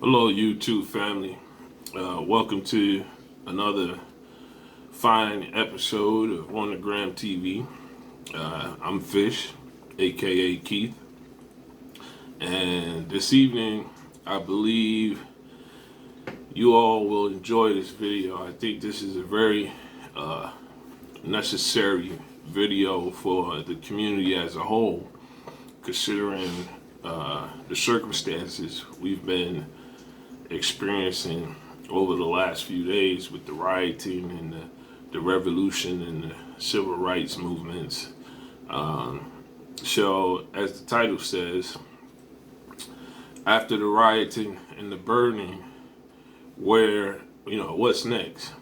Hello, YouTube family. Welcome to another fine episode of On the Gram TV. I'm Fish, aka Keith, and this evening I believe you all will enjoy this video. I think this is a very necessary video for the community as a whole, considering the circumstances we've been experiencing over the last few days with the rioting and the revolution and the civil rights movements. So, as the title says, after the rioting and the burning, what's next?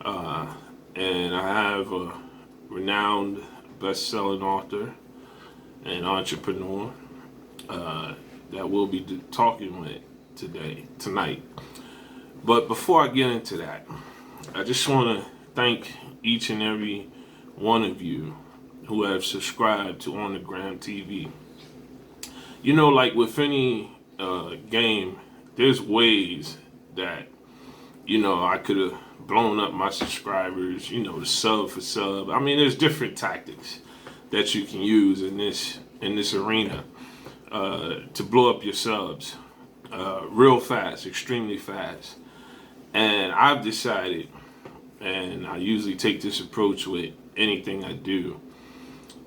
And I have a renowned best-selling author and entrepreneur that we'll be talking with tonight. But before I get into that, I just want to thank each and every one of you who have subscribed to On the Gram TV. You know, like with any game, there's ways that, I could have blown up my subscribers, the sub for sub. I mean, there's different tactics that you can use in this arena to blow up your subs real fast, extremely fast. And I've decided, and I usually take this approach with anything I do,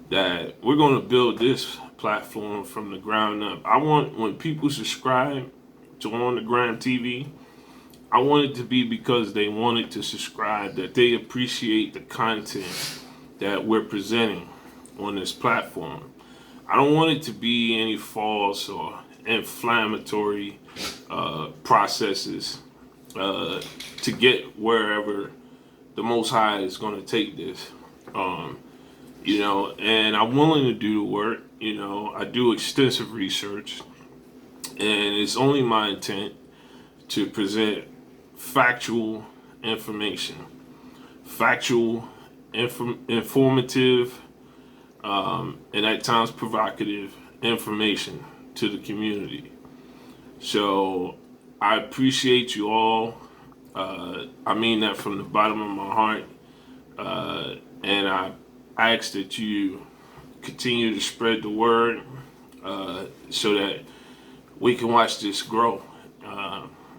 that we're going to build this platform from the ground up. I want, when people subscribe to On the Gram TV, I want it to be because they wanted to subscribe, that they appreciate the content that we're presenting on this platform. I don't want it to be any false or inflammatory processes to get wherever the Most High is going to take this. And I'm willing to do the work. I do extensive research, and it's only my intent to present factual information, informative, and at times provocative information to the community. So I appreciate you all. I mean that from the bottom of my heart. And I ask that you continue to spread the word so that we can watch this grow.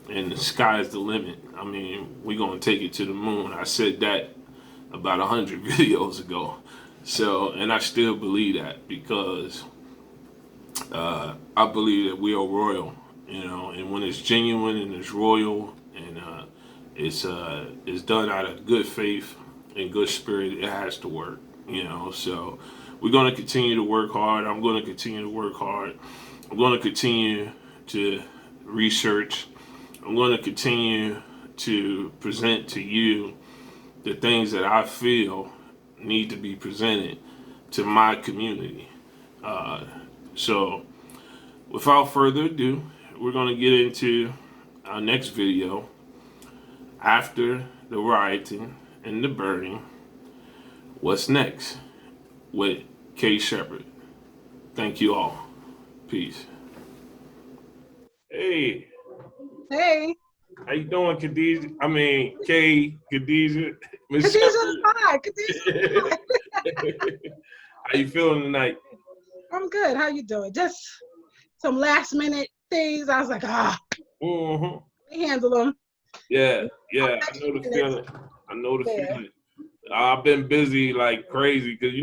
And the sky is the limit. I mean, we're going to take it to the moon. I said that about 100 videos ago. So, and I still believe that because I believe that we are royal, and when it's genuine and it's royal and it's done out of good faith and good spirit, it has to work, So we're going to continue to work hard. I'm going to continue to work hard. I'm going to continue to research. I'm going to continue to present to you the things that I feel need to be presented to my community. So without further ado, we're going to get into our next video. After the rioting and the burning, what's next with K Shepherd. Thank you all. Peace. Hey. Hey. How you doing, Khadijah? I mean, Khadijah. Khadijah's fine. Khadijah's fine. How you feeling tonight? I'm good. How you doing? Just some last minute things. I was like, we handle them. Yeah. I know the feeling. Feeling. I've been busy like crazy because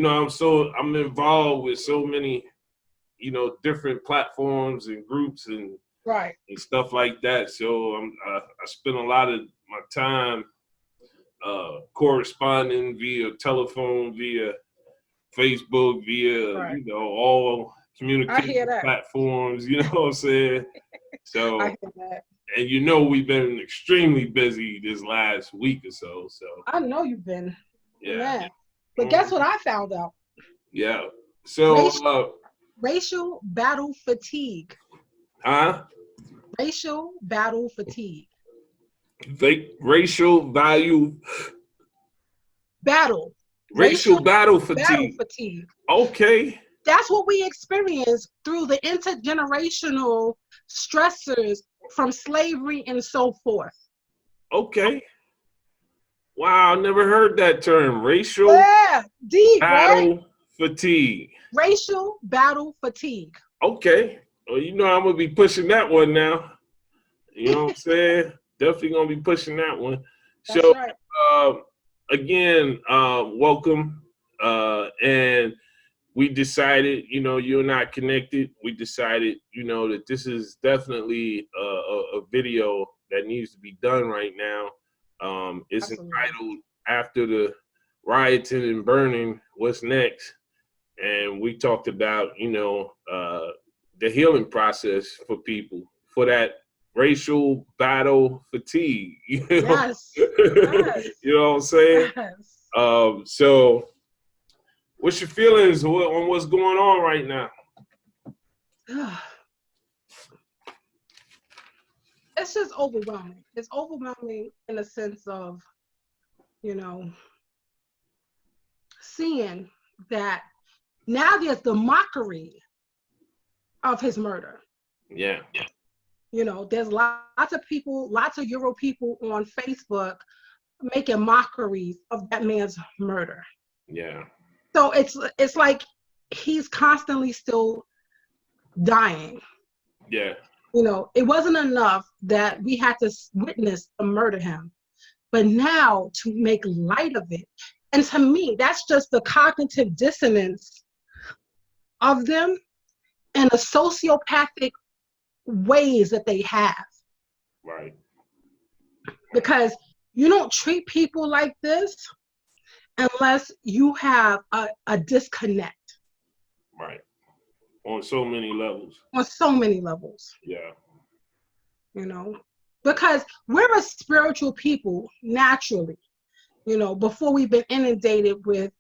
I'm involved with so many, different platforms and groups and right and stuff like that. So I spend a lot of my time corresponding via telephone, via Facebook, via all communication platforms. You know what I'm saying? So I hear that. And we've been extremely busy this last week or so. So I know you've been. Yeah. But guess what I found out? Yeah. So racial battle fatigue. Huh? Racial battle fatigue. Racial value battle. Racial battle fatigue. Okay. That's what we experience through the intergenerational stressors from slavery and so forth. Okay. Wow, I never heard that term. Racial Yeah, deep, right? battle fatigue. Racial battle fatigue. Okay. Well, you know I'm gonna be pushing that one now. You know what I'm saying? Definitely gonna be pushing that one. That's So right. uh, again, welcome. And we decided, you know, you're not connected. We decided, you know, that this is definitely a video that needs to be done right now. It's Absolutely. entitled "After the Rioting and Burning, What's Next?" And we talked about, you know, the healing process for people for that racial battle fatigue. You know, Yes. Yes. you know what I'm saying? Yes. So what's your feelings on what's going on right now? It's just overwhelming. It's overwhelming in the sense of, you know, seeing that now there's the mockery of his murder. Yeah. You know, there's lots of people, lots of Euro people on Facebook making mockeries of that man's murder. Yeah. So it's like he's constantly still dying. Yeah. You know, it wasn't enough that we had to witness the murder him, but now to make light of it. And to me, that's just the cognitive dissonance of them and the sociopathic ways that they have. Right. Because you don't treat people like this unless you have a disconnect. Right. On so many levels. On so many levels. Yeah. You know, because we're a spiritual people naturally, you know, before we've been inundated with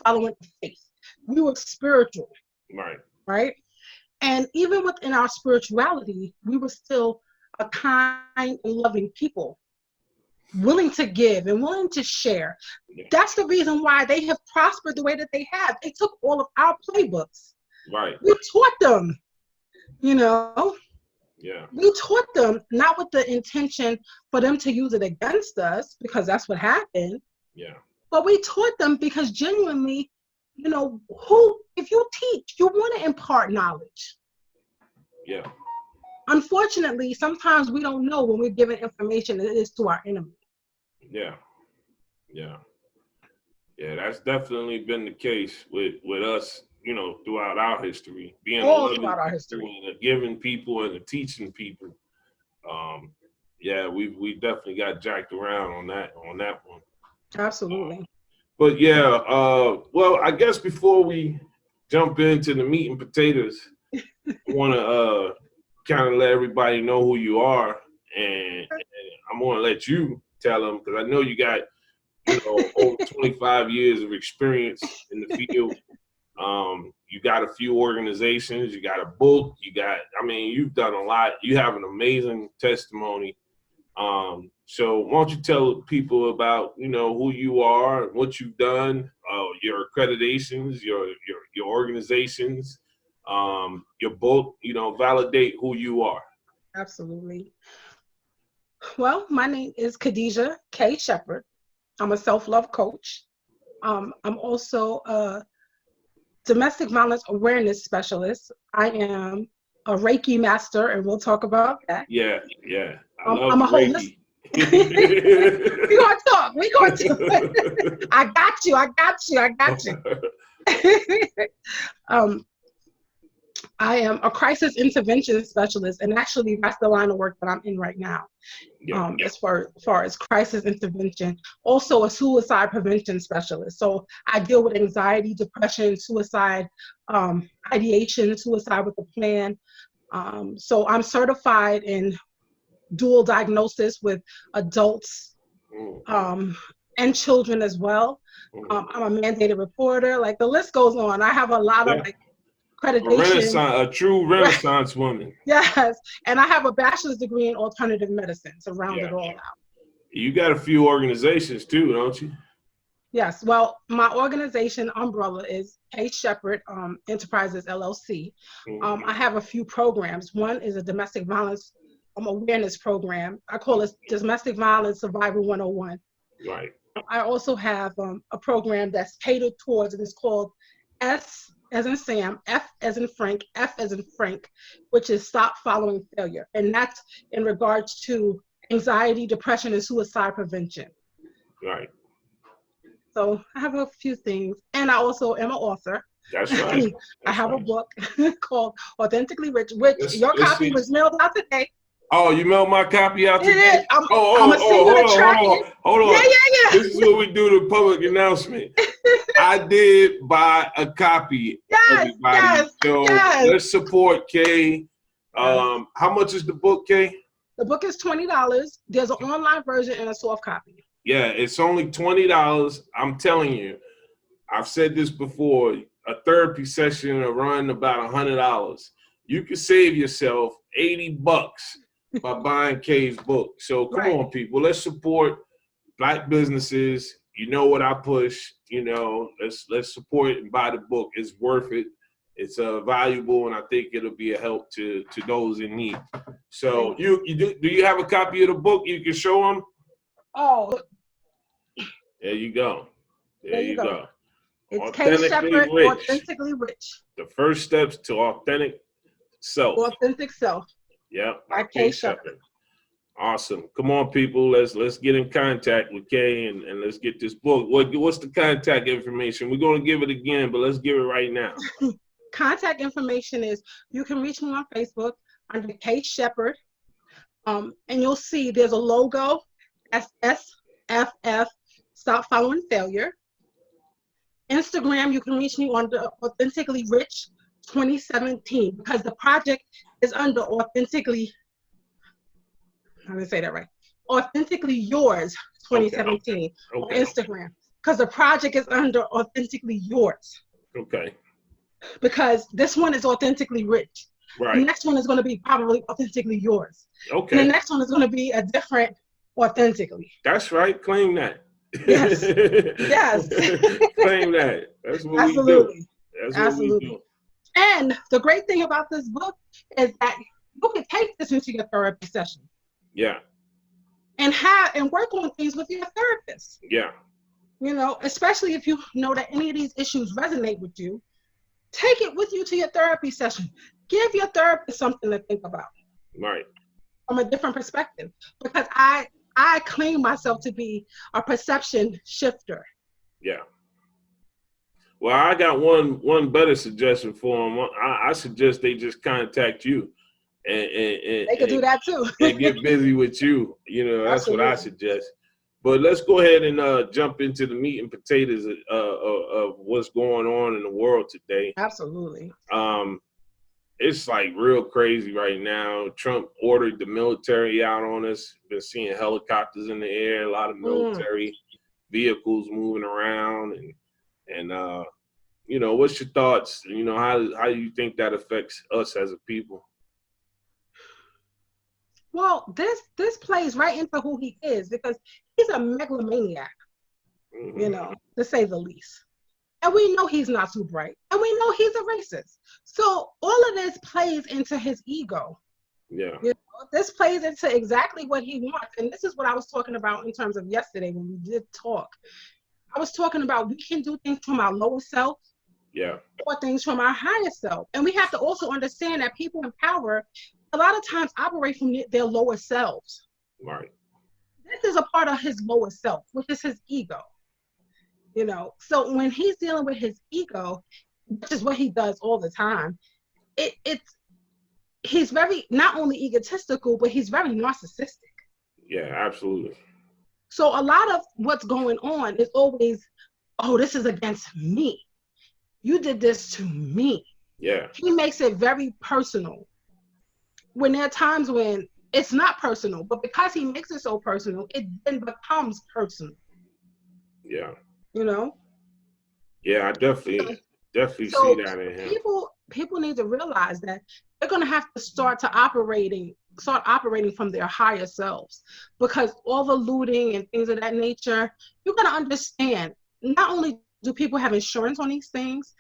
following the faith. We were spiritual. Right. Right. And even within our spirituality, we were still a kind and loving people, willing to give and willing to share. Yeah. That's the reason why they have prospered the way that they have. They took all of our playbooks. Right. We taught them, you know. Yeah. We taught them not with the intention for them to use it against us, because that's what happened. Yeah. But we taught them because genuinely, you know, if you teach, you want to impart knowledge. Yeah. Unfortunately, sometimes we don't know when we're giving information that is to our enemy. Yeah. Yeah. Yeah, that's definitely been the case with us, you know, throughout our history, being All a loving throughout our people history. and a giving people and a teaching people. Yeah, we definitely got jacked around on that one. Absolutely. But yeah, well, I guess before we jump into the meat and potatoes, I want to kind of let everybody know who you are, and I'm going to let you tell them, because I know you got, you know, over 25 years of experience in the field. You got a few organizations, you got a book, you've done a lot. You have an amazing testimony. So why don't you tell people about, you know, who you are, what you've done, your accreditations, your organizations, your book, you know, validate who you are. Absolutely. Well, my name is Khadijah K. Shepherd. I'm a self-love coach. I'm also a domestic violence awareness specialist. I am a Reiki master, and we'll talk about that. Yeah. I love I'm the a holistic. Reiki. We're gonna talk. We're gonna do it. I got you. I am a crisis intervention specialist, and actually that's the line of work that I'm in right now. As far as crisis intervention, also a suicide prevention specialist. So I deal with anxiety, depression, suicide, ideation, suicide with a plan. So I'm certified in dual diagnosis with adults and children as well. I'm a mandated reporter. Like the list goes on. I have a lot of accreditation. A true Renaissance woman. Yes, and I have a bachelor's degree in alternative medicine to round it all out. You got a few organizations too, don't you? Yes, well, my organization umbrella is K. Shepherd Enterprises LLC. I have a few programs. One is a domestic violence awareness program. I call it Domestic Violence Survival 101. Right. I also have a program that's catered towards, and it's called S as in Sam, F as in Frank, F as in Frank, which is Stop Following Failure. And that's in regards to anxiety, depression, and suicide prevention. Right. So I have a few things. And I also am an author. That's right. I That's have a right. book called Authentically Rich, which your Let's copy see. was mailed out today. Oh, you mailed my copy out It today? is. I'm Oh, gonna send you the tracking. hold Yeah, on. yeah, This is what we do, the public announcement. I did buy a copy, yes, everybody. yes, So yes, let's support Kay. yes. How much is the book, Kay? The book is $20. There's an online version and a soft copy. Yeah, it's only $20. I'm telling you, I've said this before. A therapy session will run about $100. You can save yourself $80 by buying Kay's book. So come Right. on, people, let's support Black businesses. You know what I push. You know, let's support it and buy the book. It's worth it. It's valuable, and I think it'll be a help to those in need. So you do you have a copy of the book you can show them? Oh, There you go. There you go. It's Kay Authentically Shepherd, rich. Authentically Rich. The first steps to authentic self. Authentic Self. Yep. By Kay Kay Shepherd. Awesome. Come on, people. Let's get in contact with Kay and let's get this book. What's the contact information? We're gonna give it again, but let's give it right now. Contact information is, you can reach me on Facebook under Kay Shepherd. And you'll see there's a logo, SSFF, Stop Following Failure. Instagram, you can reach me under Authentically Rich 2017, because the project is under Authentically, I'm gonna say that right, Authentically Yours 2017 on Instagram, because the project is under Authentically Yours. Okay. Because this one is Authentically Rich. Right. The next one is going to be probably Authentically Yours. Okay. And the next one is going to be a different Authentically. That's right. Claim that. Yes. Yes. Claim that. That's what Absolutely. we do. That's Absolutely. what we do. And the great thing about this book is that you can take this into your therapy session. Yeah. And work on things with your therapist. Yeah. You know, especially if you know that any of these issues resonate with you, take it with you to your therapy session. Give your therapist something to think about. Right. From a different perspective. Because I claim myself to be a perception shifter. Yeah. Well, I got one better suggestion for them. I suggest they just contact you, and they could do that too, and get busy with you. You know, that's Absolutely. what I suggest. But let's go ahead and jump into the meat and potatoes of what's going on in the world today. Absolutely. It's like real crazy right now. Trump ordered the military out on us. Been seeing helicopters in the air, a lot of military vehicles moving around, and you know, what's your thoughts? You know, how do you think that affects us as a people? Well, this plays right into who he is, because he's a megalomaniac, you know, to say the least. And we know he's not too bright. And we know he's a racist. So all of this plays into his ego. Yeah. You know, this plays into exactly what he wants. And this is what I was talking about in terms of yesterday when we did talk. I was talking about we can do things from our lower self. Yeah. Or things from our higher self. And we have to also understand that people in power a lot of times operate from their lower selves. Right. This is a part of his lower self, which is his ego. You know, so when he's dealing with his ego, which is what he does all the time, he's very not only egotistical, but he's very narcissistic. Yeah, absolutely. So a lot of what's going on is always, oh, this is against me. You did this to me. Yeah. He makes it very personal. When there are times when it's not personal, but because he makes it so personal, it then becomes personal. Yeah. You know? Yeah, I definitely see that in him. People need to realize that they're going to have to start operating from their higher selves, because all the looting and things of that nature, you're going to understand, not only do people have insurance on these things,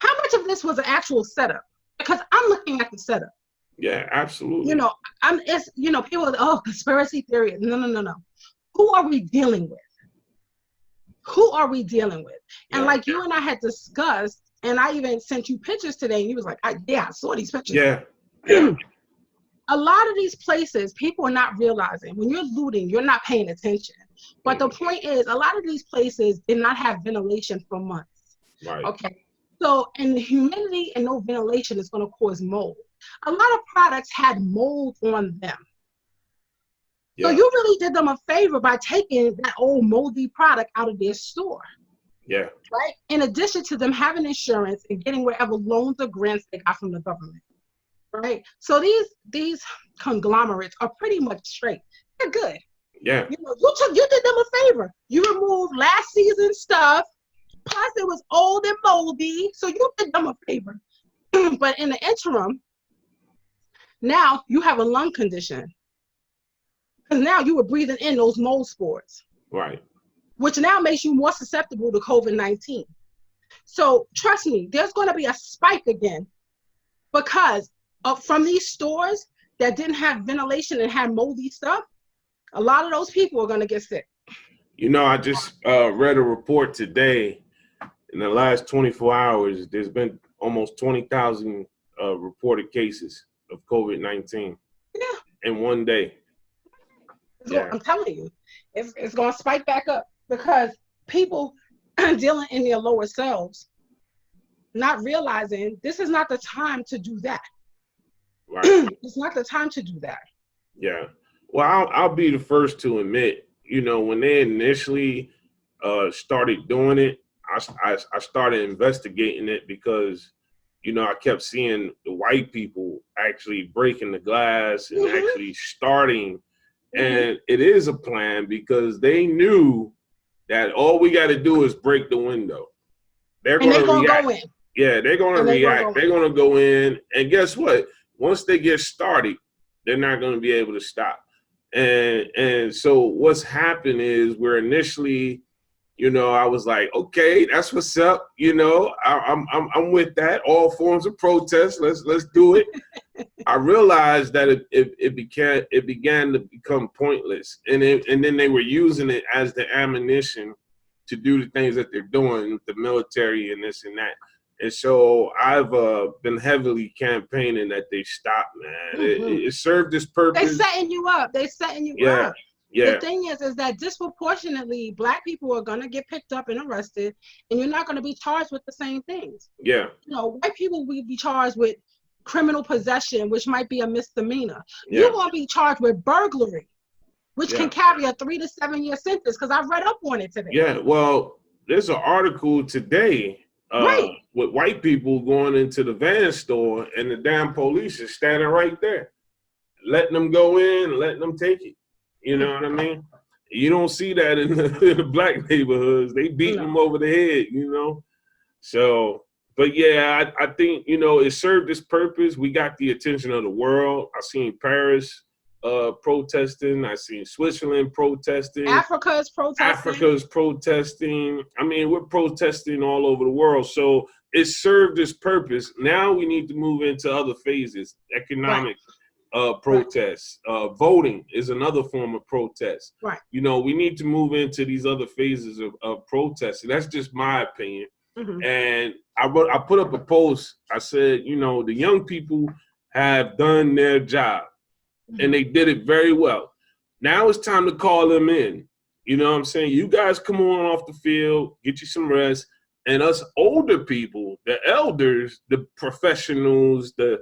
how much of this was an actual setup? Because I'm looking at the setup. Yeah, You absolutely. know, people are, oh, conspiracy theory. No, no, no, no. Who are we dealing with? Who are we dealing with? And Yeah. like you and I had discussed, and I even sent you pictures today, and you was like, yeah, I saw these pictures. Yeah. Yeah. A lot of these places, people are not realizing when you're looting, you're not paying attention. But the Mhm. point is, a lot of these places did not have ventilation for months. Right. Okay. So, and the humidity and no ventilation is going to cause mold. A lot of products had mold on them. So Yeah. you really did them a favor by taking that old moldy product out of their store, Yeah. right? In addition to them having insurance and getting whatever loans or grants they got from the government, right? So these conglomerates are pretty much straight. They're good. Yeah. You did them a favor. You removed last season's stuff, plus it was old and moldy, so you did them a favor. But in the interim, now you have a lung condition because now you were breathing in those mold spores, Right. which now makes you more susceptible to COVID-19. So trust me, there's going to be a spike again because from these stores that didn't have ventilation and had moldy stuff, a lot of those people are going to get sick. I just read a report today. In the last 24 hours, there's been almost 20,000 reported cases of COVID-19 Yeah, in one day. Yeah. I'm telling you, it's going to spike back up because people dealing in their lower selves, not realizing this is not the time to do that. Right. It's not the time to do that. Yeah. Well, I'll be the first to admit, when they initially started doing it, I started investigating it because, I kept seeing the white people actually breaking the glass and Mm-hmm, actually starting. mm-hmm. And it is a plan because they knew that all we got to do is break the window. They're And going they're to going to react. go in. Yeah, they're going to And they're going to react. go They're in. going to go in. And guess what? Once they get started, they're not going to be able to stop. And so what's happened is we're initially, I was like, okay, that's what's up. I'm with that. All forms of protest. Let's do it. I realized that it began to become pointless, and then they were using it as the ammunition to do the things that they're doing with the military and this and that. And so I've been heavily campaigning that they stop, man. It, Mm-hmm. it served its They purpose. setting you up. They setting you Yeah, up. The yeah, thing is that disproportionately, Black people are gonna get picked up and arrested, and you're not gonna be charged with the same things. yeah, White people will be charged with criminal possession, which might be a misdemeanor. You're yeah, gonna be charged with burglary, which can yeah, carry a 3 to 7 year sentence. Because I read up on it today. yeah. Well, there's an article today Right. with white people going into the van store, and the damn police is standing right there, letting them go in, letting them take it. You know what I mean? You don't see that in the black neighborhoods. They beating No. them over the head. So, but yeah, I think it served its purpose. We got the attention of the world. I seen Paris protesting. I seen Switzerland protesting. Africa is protesting. Africa's protesting. I mean, we're protesting all over the world. So it served its purpose. Now we need to move into other phases. Right. Economic Right. protests. Voting is another form of protest. Right. We need to move into these other phases of protest. And that's just my opinion. Mm-hmm. And I put up a post. I said, the young people have done their job and they did it very well. Now it's time to call them in. You know what I'm saying? You guys come on off the field, get you some rest. And us older people, the elders, the professionals, the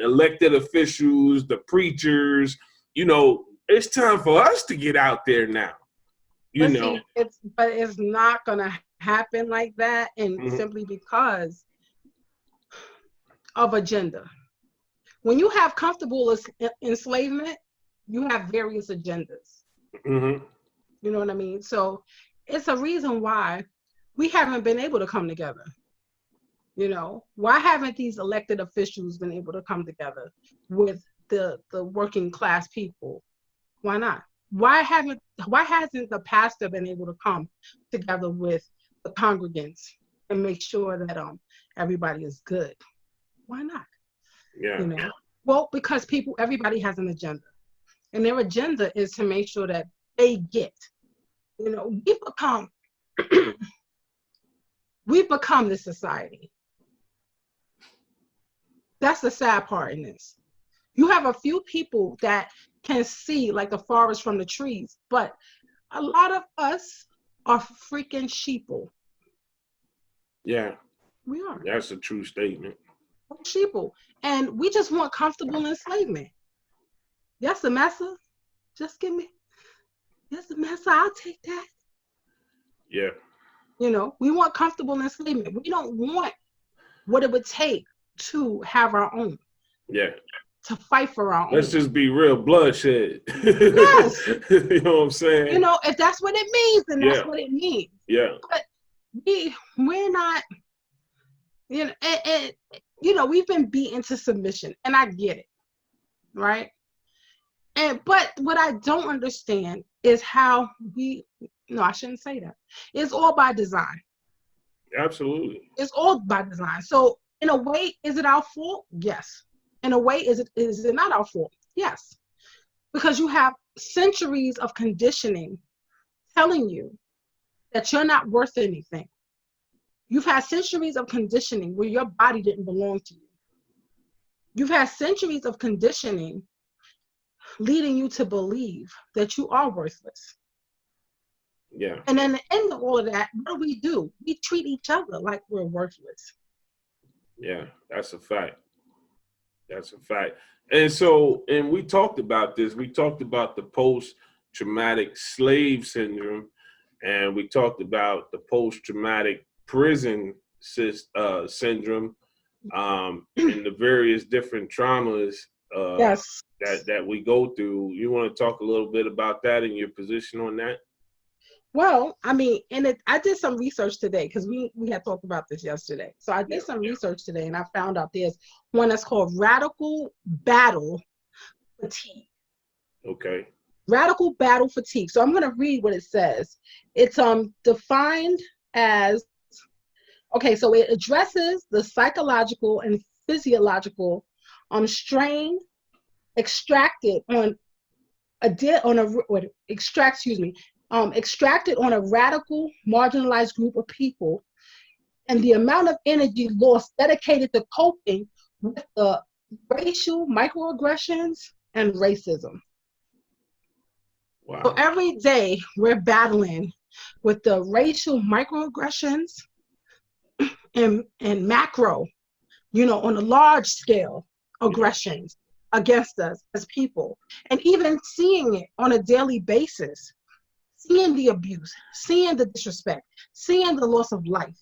elected officials, the preachers, it's time for us to get out there now. You But know. see, it's not gonna happen like that, and Mm-hmm. simply because of agenda. When you have comfortable enslavement, you have various agendas. Mm-hmm. You know what I mean? So it's a reason why we haven't been able to come together. Why haven't these elected officials been able to come together with the working class people? Why not? Why hasn't the pastor been able to come together with the congregants and make sure that everybody is good? Why not? Yeah. You know, well, because everybody has an agenda, and their agenda is to make sure that they get. You know, we've become this society. That's the sad part in this. You have a few people that can see like the forest from the trees, but a lot of us are freaking sheeple. Yeah. We are. That's a true statement. We're sheeple. And we just want comfortable enslavement. Yes, the massa. Just give me, yes, the massa. I'll take that. Yeah. You know, we want comfortable enslavement. We don't want what it would take to have our own, Yeah. to fight for our Let's own. just be real, bloodshed. Yes. You know what I'm You saying? know, if that's what it means, then that's Yeah. what it means. Yeah. But we're not, you know, you know, we've been beaten to submission, and I get it, right? But what I don't understand is how no, I shouldn't say that. It's all by design. Absolutely. It's all by design. So in a way, is it our fault? Yes. In a way, is it not our fault? Yes. Because you have centuries of conditioning telling you that you're not worth anything. You've had centuries of conditioning where your body didn't belong to you. You've had centuries of conditioning leading you to believe that you are worthless. Yeah. And then at the end of all of that, what do? We treat each other like we're worthless. Yeah. That's a fact. That's a fact. And so, and we talked about this. We talked about the post-traumatic slave syndrome, and we talked about the post-traumatic prison syndrome, and the various different traumas Yes. that we go through. You want to talk a little bit about that and your position on that? Well, I mean, I did some research today because we had talked about this yesterday. So I Yeah. did some research today, and I found out there's one that's called radical battle fatigue. Okay. Radical battle fatigue. So I'm going to read what it says. It's defined as, okay, so it addresses the psychological and physiological strain extracted on extracted on a radical marginalized group of people, and the amount of energy lost dedicated to coping with the racial microaggressions and racism. So Wow. every day we're battling with the racial microaggressions and macro, you know, on a large scale Yeah. aggressions against us as people, and even seeing it on a daily basis, seeing the abuse, seeing the disrespect, seeing the loss of life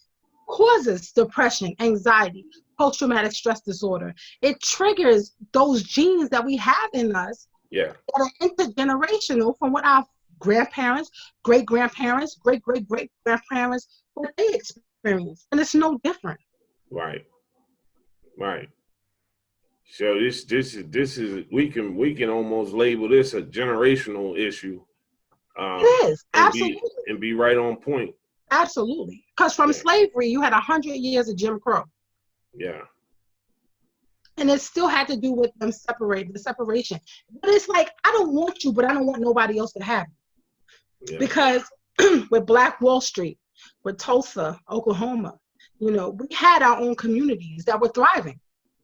causes depression, anxiety, post-traumatic stress disorder. It triggers those genes that we have in us Yeah. that are intergenerational from what our grandparents, great-grandparents, great-great-great-grandparents, what they experienced. And it's no different. Right. Right. So this is we can almost label this a generational issue, It is, and be absolutely. right on point. Absolutely. Because from Yeah. slavery, you had 100 years of Jim Crow. Yeah. And it still had to do with them the separation. But it's like, I don't want you, but I don't want nobody else to have it. Yeah. Because with Black Wall Street, with Tulsa, Oklahoma, you know, we had our own communities that were thriving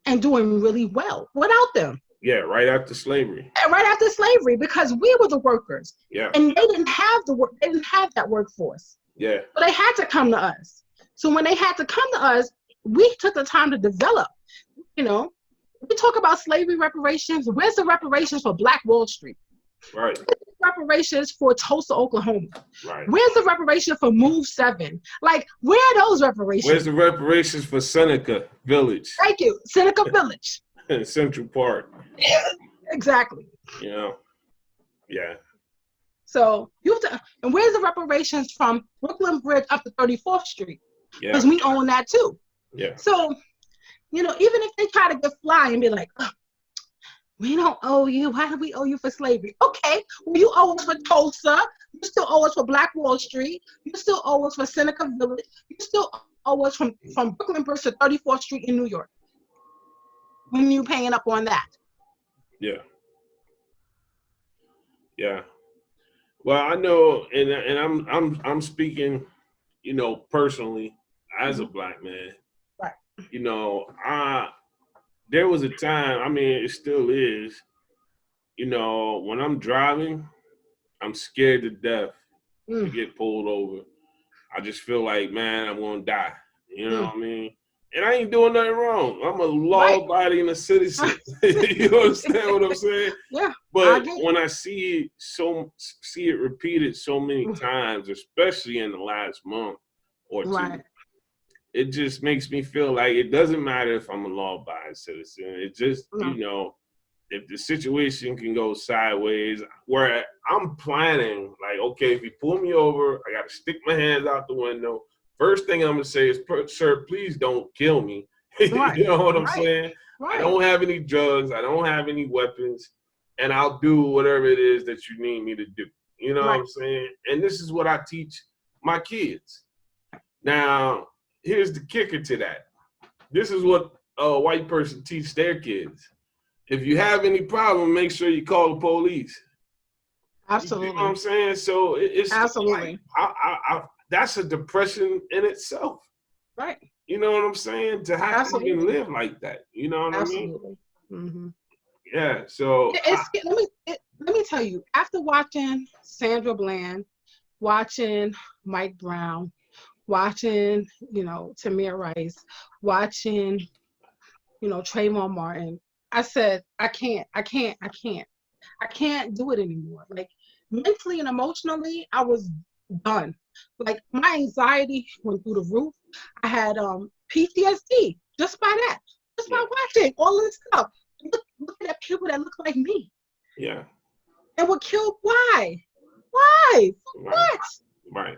and doing really well without them. Yeah. Right after slavery. And right after slavery, because we were the workers. Yeah. And they didn't have they didn't have that workforce. Yeah. So they had to come to us. So when they had to come to us, we took the time to develop, you know. We talk about slavery reparations. Where's the reparations for Black Wall Street? Right. Where's the reparations for Tulsa, Oklahoma? Right. Where's the reparation for Move 7? Like, where are those reparations? Where's the reparations for Seneca Village? Thank you. Seneca Village. Central Park. Exactly. You know. Yeah. So you have to, and where's the reparations from Brooklyn Bridge up to 34th Street? Yeah. Because we own that too. Yeah. So, you know, even if they try to get fly and be like, oh, we don't owe you. Why do we owe you for slavery? Okay, well, you owe us for Tulsa. You still owe us for Black Wall Street. You still owe us for Seneca Village. You still owe us from Brooklyn Bridge to 34th Street in New York. when you paying up on that. Yeah. Yeah. Well, I know, and I'm speaking, personally as a Mhm. black man. Right. I there was a time. I mean, it still is. When I'm driving, I'm scared to death to Mm, get pulled over. I just feel like, man, I'm gonna die. You know mm. what I mean? And I ain't doing nothing wrong. I'm a Right. law-abiding citizen. You understand what I'm saying? Yeah, I But get when I see it repeated so many it. times, especially in the last month or two, Right. it just makes me feel like it doesn't matter if I'm a law-abiding citizen. It just, No. if the situation can go sideways, where I'm planning, like, okay, if you pull me over, I got to stick my hands out the window. First thing I'm gonna say is, sir, please don't kill me. Right. You know what I'm Right. saying? I Right. don't have any drugs. I don't have any weapons, and I'll do whatever it is that you need me to do. You know what Right. I'm saying? And this is what I teach my kids. Now, here's the kicker to that. This is what a white person teach their kids. If you have any problem, make sure you call the police. You know what I'm Absolutely. saying? So it's just like Absolutely. that's a depression in itself. Right. You know what I'm saying? To have to even Absolutely. live like that. You know what I mean? Absolutely. Hmm. Yeah. So Let me tell you. After watching Sandra Bland, watching Mike Brown, watching Tamir Rice, watching Trayvon Martin, I said I can't do it anymore. Like mentally and emotionally, I was done. Like my anxiety went through the roof. I had PTSD just by that, just yeah, by watching all this stuff. Look at people that look like me yeah, and were killed. Why? Why? For right, what? right.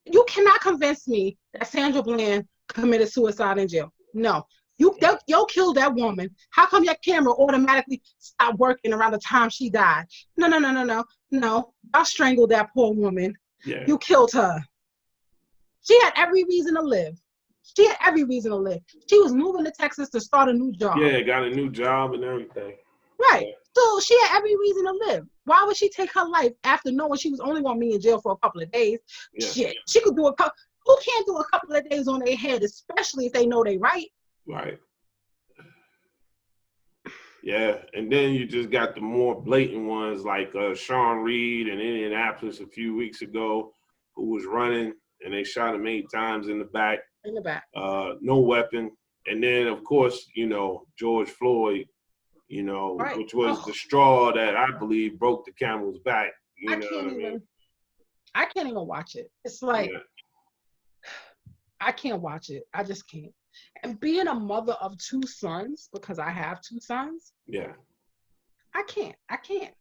You cannot convince me that Sandra Bland committed suicide in jail. No. You'll kill that woman. How come your camera automatically stopped working around the time she died? No, no, no, no, no, no. Y'all strangled that poor woman. Yeah, You killed her. She had every reason to live. She had every reason to live. She was moving to Texas to start a new job. yeah. Got a new job and everything. Right. Yeah, So she had every reason to live. Why would she take her life after knowing she was only going to be in jail for a couple of days? yeah, Shit. She could do a couple. Who can't do a couple of days on their head, especially if they know they right? right. Yeah, and then you just got the more blatant ones like Sean Reed in Indianapolis a few weeks ago, who was running and they shot him 8 times in the back, In the back. no weapon. And then, of course, George Floyd, Right. which was the Oh, straw that I believe broke the camel's back. You I know can't what I mean? even. I can't even watch it. It's like Yeah, I can't watch it. I just can't. And being a mother of two sons, because I have two sons, yeah, I can't. I can't.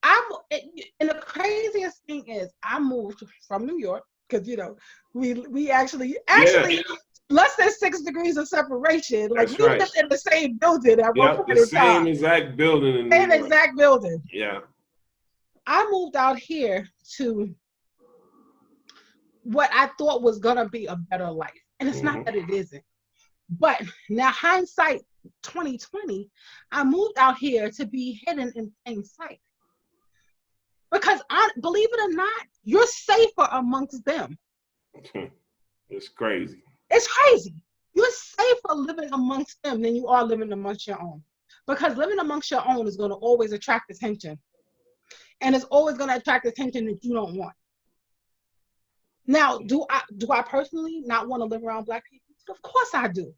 I'm and the craziest thing is I moved from New York because we yeah. actually less than 6 degrees of separation. Like That's we right. lived in the same building at one Yep, point the in time, same exact building in New same York. exact building. Yeah, I moved out here to what I thought was gonna be a better life, and it's not hmm, that it isn't. But now hindsight 2020, I moved out here to be hidden in plain sight. Because believe it or not, you're safer amongst them. it's crazy. It's crazy. You're safer living amongst them than you are living amongst your own. Because living amongst your own is going to always attract attention. And it's always going to attract attention that you don't want. Now, do I personally not want to live around black people? Of course I do.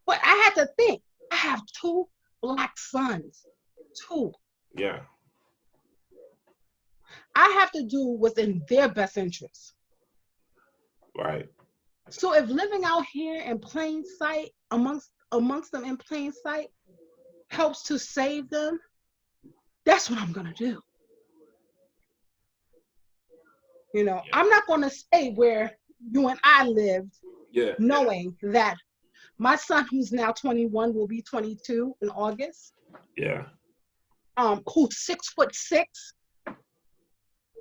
But I had to think. I have two black sons. Two. Yeah, I have to do what's in their best interest. right. So if living out here in plain sight amongst them in plain sight helps to save them, that's what I'm gonna do. Yeah, I'm not gonna stay where you and I lived, yeah, knowing that my son, who's now 21, will be 22 in August. yeah, Who's 6'6",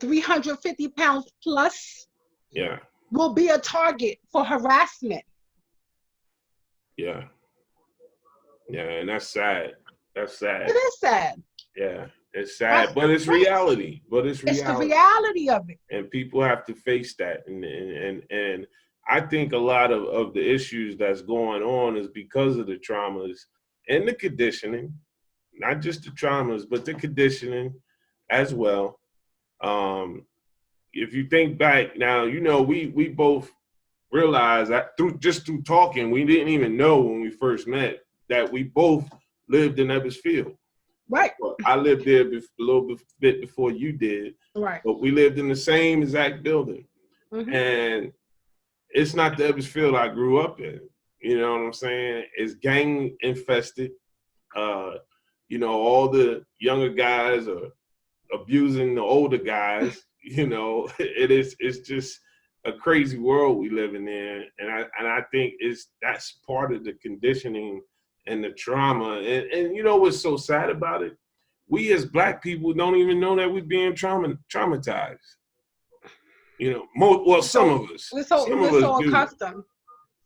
350 pounds plus, yeah, will be a target for harassment. yeah. Yeah, and that's sad. That's It sad. is sad. Yeah, it's That's sad, but it's right. reality. But it's It's the reality, reality of it. and people have to face that. And I think a lot of the issues that's going on is because of the traumas and the conditioning, not just the traumas, but the conditioning as well. Um, if you think back now, we both realized that through talking, we didn't even know when we first met that we both lived in Ebbets Field. Right. Well, I lived there a little bit before you did, Right. but we lived in the same exact building. Mm-hmm. And it's not the Ebbets Field I grew up in. You know what I'm saying? It's gang infested. Uh, all the younger guys are abusing the older guys. It's just a crazy world we living in, and I think that's part of the conditioning and the trauma. And what's so sad about it? We as Black people don't even know that we're being traumatized. Some So of us, we're so some of we're us so do. accustomed,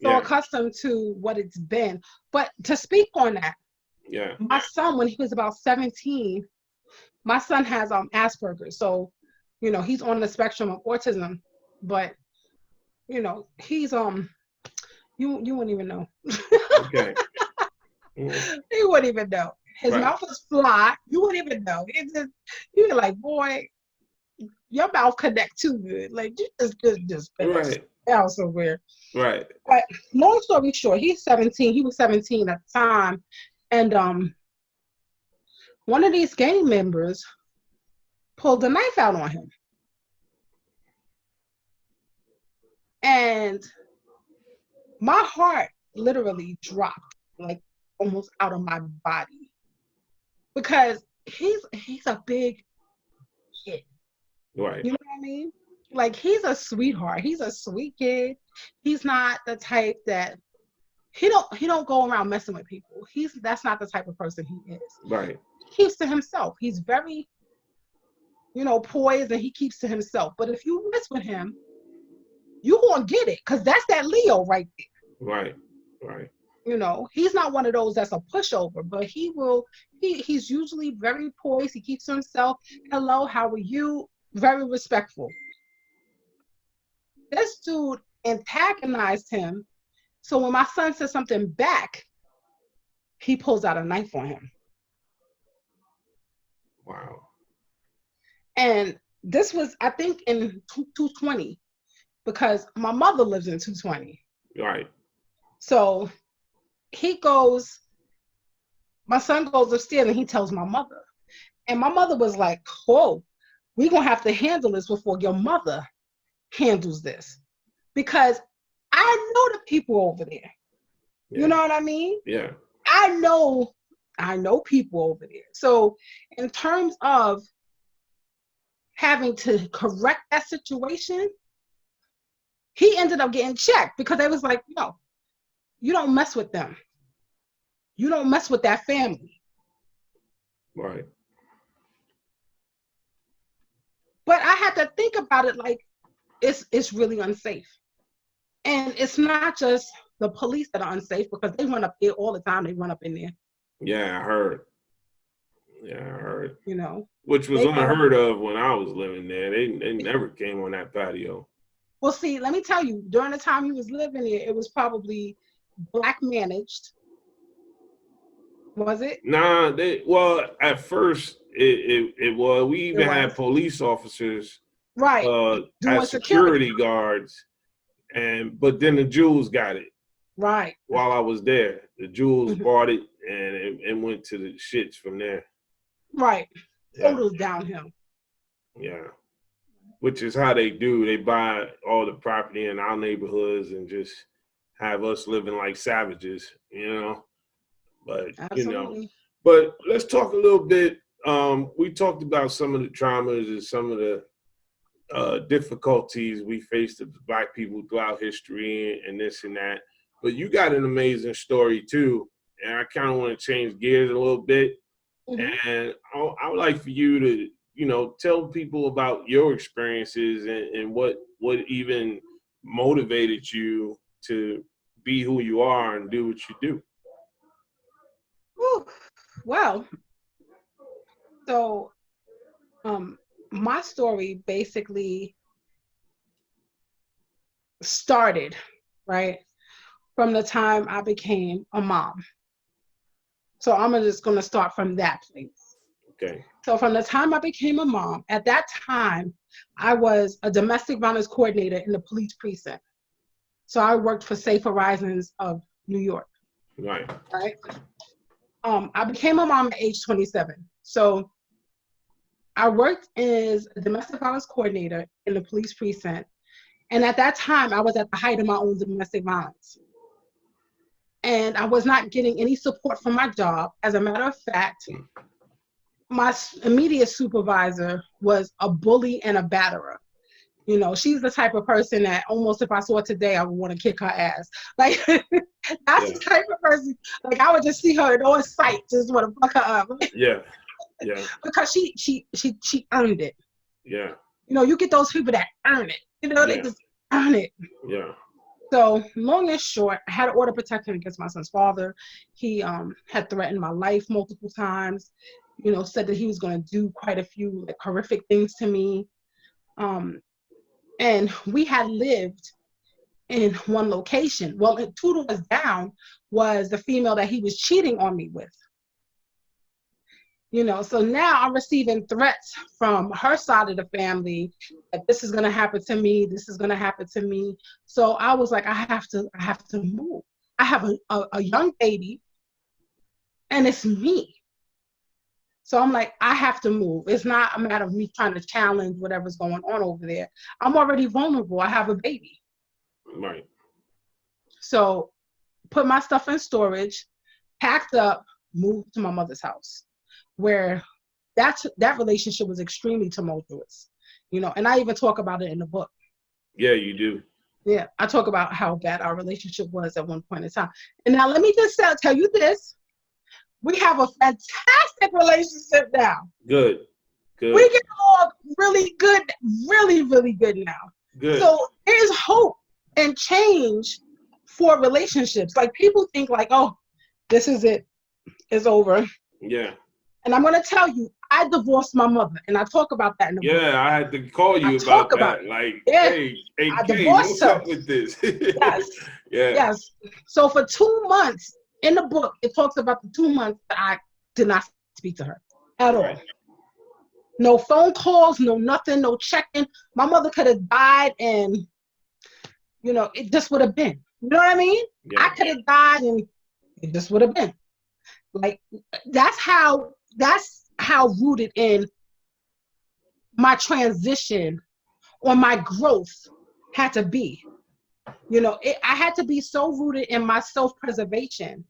so Yeah, accustomed to what it's been. But to speak on that, yeah, my son, when he was about 17, my son has Asperger's. So, he's on the spectrum of autism, but he's you wouldn't even know. okay, mm, You wouldn't even know. His right, mouth is flat. You wouldn't even know. It's just you're like, boy, your mouth connect too good. Like you just finished. right, That was so weird. right, But long story short, he's 17. He was 17 at the time, and one of these gang members pulled a knife out on him, and my heart literally dropped like almost out of my body because he's a big kid. right, You know what I mean? Like he's a sweetheart. He's a sweet kid. He's not the type that he don't go around messing with people. That's not the type of person he is. right, He keeps to himself. He's very, poised and he keeps to himself. But if you mess with him, you gonna get it because that's that Leo right there. right, right, He's not one of those that's a pushover, but he's usually very poised. He keeps to himself. Hello, how are you? Very respectful. This dude antagonized him. So when my son says something back, he pulls out a knife on him. wow, And this was, I think, in 220, because my mother lives in 220. right, So he goes, my son goes upstairs and he tells my mother. And my mother was like, whoa, we're going to have to handle this before your mother handles this. Because I know the people over there. You yeah, know what I mean? yeah, I know people over there. So in terms of having to correct that situation, he ended up getting checked because they was like, no, you don't mess with them. You don't mess with that family. right, But I had to think about it like it's really unsafe. And it's not just the police that are unsafe because they run up there all the time. They run up in there, yeah, I heard. Yeah, I heard. you know. Which was They run up. unheard of when I was living there. They never came on that patio. Well, see, let me tell you, during the time he was living there, it was probably Black managed. Was it? Nah, at first it was. We It even had was. police officers Right. Doing as security. security guards, but then the Jews got it Right. while I was there. The Jews Mhm. bought it and it went to the shits from there. Right. Yeah, Total downhill. yeah. Which is how they do. They buy all the property in our neighborhoods and just have us living like savages, But Absolutely. but let's talk a little bit. We talked about some of the traumas and some of the difficulties we faced as Black people throughout history and this and that. But you got an amazing story too, and I kind of want to change gears a little bit. Mm-hmm. And I would like for you to, tell people about your experiences and what even motivated you to be who you are and do what you do. Whew. Well, so um, my story basically started, right, from the time I became a mom. So I'm just going to start from that place. Okay. So from the time I became a mom, at that time, I was a domestic violence coordinator in the police precinct. So I worked for Safe Horizons of New York, Right. right? I became a mom at age 27. So I worked as a domestic violence coordinator in the police precinct. And at that time, I was at the height of my own domestic violence. And I was not getting any support from my job. As a matter of fact, my immediate supervisor was a bully and a batterer. You know, she's the type of person that almost if I saw her today, I would want to kick her ass. Like, that's Yeah. the type of person, like, I would just see her in all sight, just want to fuck her up. Yeah. Yeah. Because she earned it. Yeah. You know, you get those people that earn it. You know, they Yeah. just earn it. Yeah. So long and short, I had an order protection against my son's father. He had threatened my life multiple times. You know, said that he was going to do quite a few like horrific things to me. Um, and we had lived in one location. Well, two doors down was the female that he was cheating on me with. You know, so now I'm receiving threats from her side of the family that this is going to happen to me, this is going to happen to me. So I was like, I have to move. I have a young baby and it's me. So I'm like, I have to move. It's not a matter of me trying to challenge whatever's going on over there. I'm already vulnerable. I have a baby. Right. So put my stuff in storage, packed up, moved to my mother's house, where that relationship was extremely tumultuous, you know, and I even talk about it in the book. Yeah, you do. Yeah, I talk about how bad our relationship was at one point in time. And now let me just tell you this: we have a fantastic relationship now. Good. We Good. get along really good, really, really good now. Good. So there's hope and change for relationships. Like people think like, oh, this is it, it's over. Yeah. And I'm going to tell you, I divorced my mother, and I talk about that in the book. Yeah, I had to call I you talk about about that. it. Like, Yeah, hey, I Kay, divorced what's her. up with this? Yes, Yeah. yes. So for 2 months in the book, it talks about the 2 months that I did not speak to her at all. Right. No phone calls, no nothing, no checking. My mother could have died, and you know, it just would have been. You know what I mean? I Yeah. could have died, and it just would have been. Like that's how rooted in my transition or my growth had to be. You know, I had to be so rooted in my self-preservation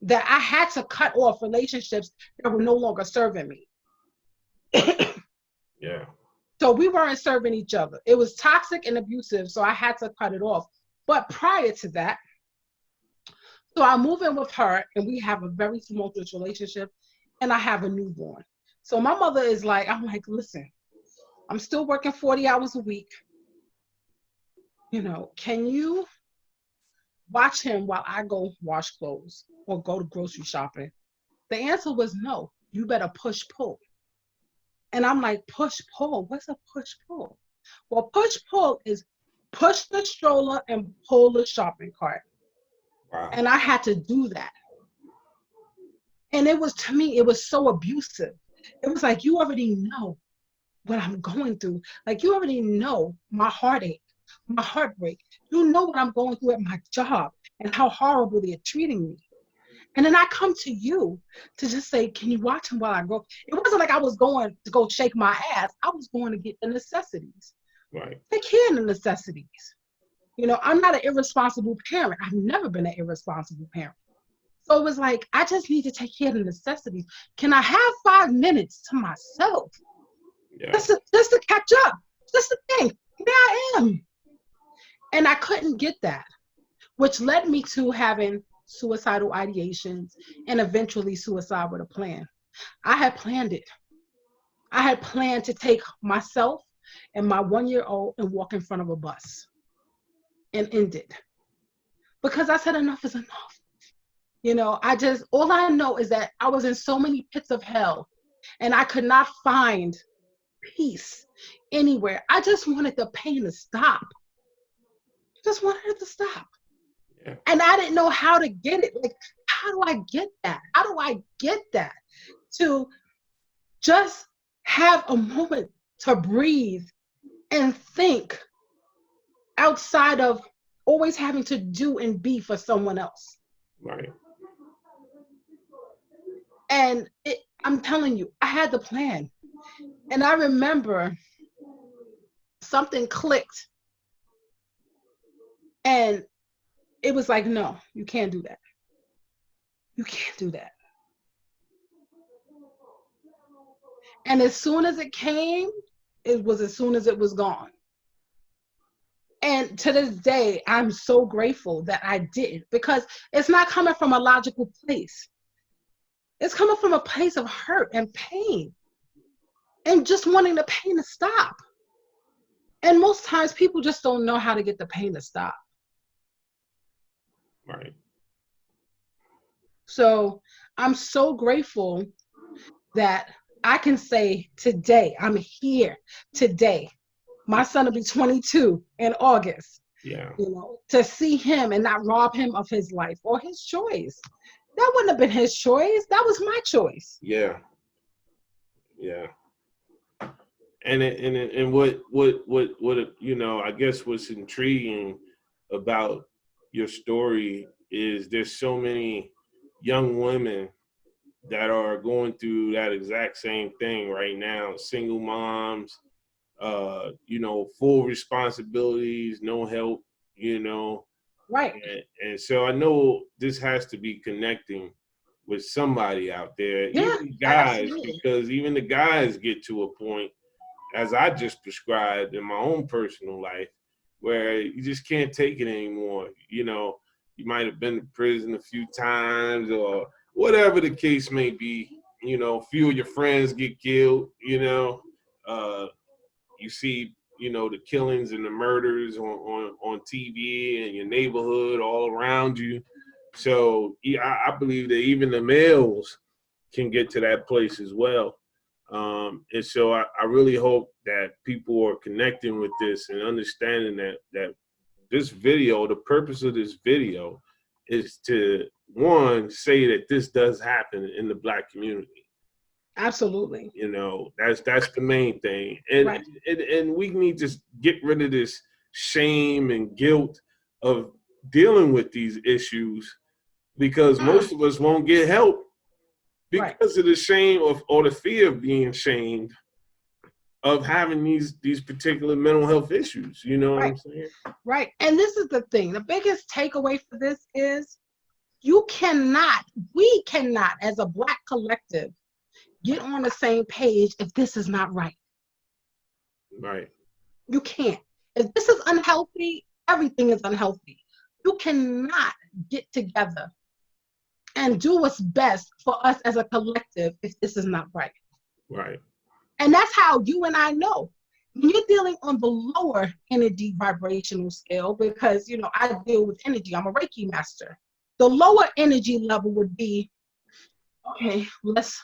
that I had to cut off relationships that were no longer serving me. Yeah. So we weren't serving each other. It was toxic and abusive, so I had to cut it off. But prior to that, so I move in with her and we have a very tumultuous relationship and I have a newborn. So my mother is like, I'm like, listen, I'm still working 40 hours a week. You know, can you watch him while I go wash clothes or go to grocery shopping? The answer was no. You better push pull. And I'm like, push pull? What's a push pull? Well, push pull is push the stroller and pull the shopping cart. Wow. And I had to do that. And it was, to me, it was so abusive. It was like, you already know what I'm going through. Like, you already know my heartache, my heartbreak. You know what I'm going through at my job and how horrible they're treating me. And then I come to you to just say, can you watch him while I go? It wasn't like I was going to go shake my ass. I was going to get the necessities. Right. Take care of the necessities. You know, I'm not an irresponsible parent. I've never been an irresponsible parent. So it was like, I just need to take care of the necessities. Can I have 5 minutes to myself? Yeah. Just to catch up. Just to think, here I am. And I couldn't get that, which led me to having suicidal ideations and eventually suicide with a plan. I had planned it. I had planned to take myself and my 1 year old and walk in front of a bus and end it because I said enough is enough. You know, all I know is that I was in so many pits of hell and I could not find peace anywhere. I just wanted the pain to stop. Just wanted it to stop. Yeah. And I didn't know how to get it. Like, how do I get that? How do I get that? To just have a moment to breathe and think outside of always having to do and be for someone else. Right. And I'm telling you, I had the plan. And I remember something clicked and it was like, no, you can't do that. You can't do that. And as soon as it came, it was as soon as it was gone. And to this day, I'm so grateful that I didn't, because it's not coming from a logical place. It's coming from a place of hurt and pain and just wanting the pain to stop. And most times people just don't know how to get the pain to stop. Right. So I'm so grateful that I can say today, I'm here today. My son will be 22 in August. Yeah. You know, to see him and not rob him of his life or his choice. That wouldn't have been his choice. That was my choice. Yeah. Yeah. And what you know, I guess what's intriguing about your story is there's so many young women that are going through that exact same thing right now. Single moms, you know, full responsibilities, no help, you know. Right. And so I know this has to be connecting with somebody out there, Yeah, even guys, absolutely. because even the guys get to a point, as I just prescribed in my own personal life, where you just can't take it anymore. You know, you might have been to prison a few times or whatever the case may be. You know, a few of your friends get killed, you know. Uh, you see, you know, the killings and the murders on TV and your neighborhood all around you. So yeah, I believe that even the males can get to that place as well. And so I really hope that people are connecting with this and understanding that this video, the purpose of this video is to, one, say that this does happen in the Black community. Absolutely. You know, that's the main thing. And Right. and we need to get rid of this shame and guilt of dealing with these issues, because Mm, most of us won't get help right. because of the shame of, or the fear of being shamed of having these particular mental health issues. You know what Right. I'm saying? Right. And this is the thing. The biggest takeaway for this is you cannot, we cannot, as a Black collective, get on the same page if this is not right. Right. You can't. If this is unhealthy, everything is unhealthy. You cannot get together and do what's best for us as a collective if this is not right. Right. And that's how you and I know. When you're dealing on the lower energy vibrational scale, because you know I deal with energy, I'm a Reiki master. The lower energy level would be, okay, let's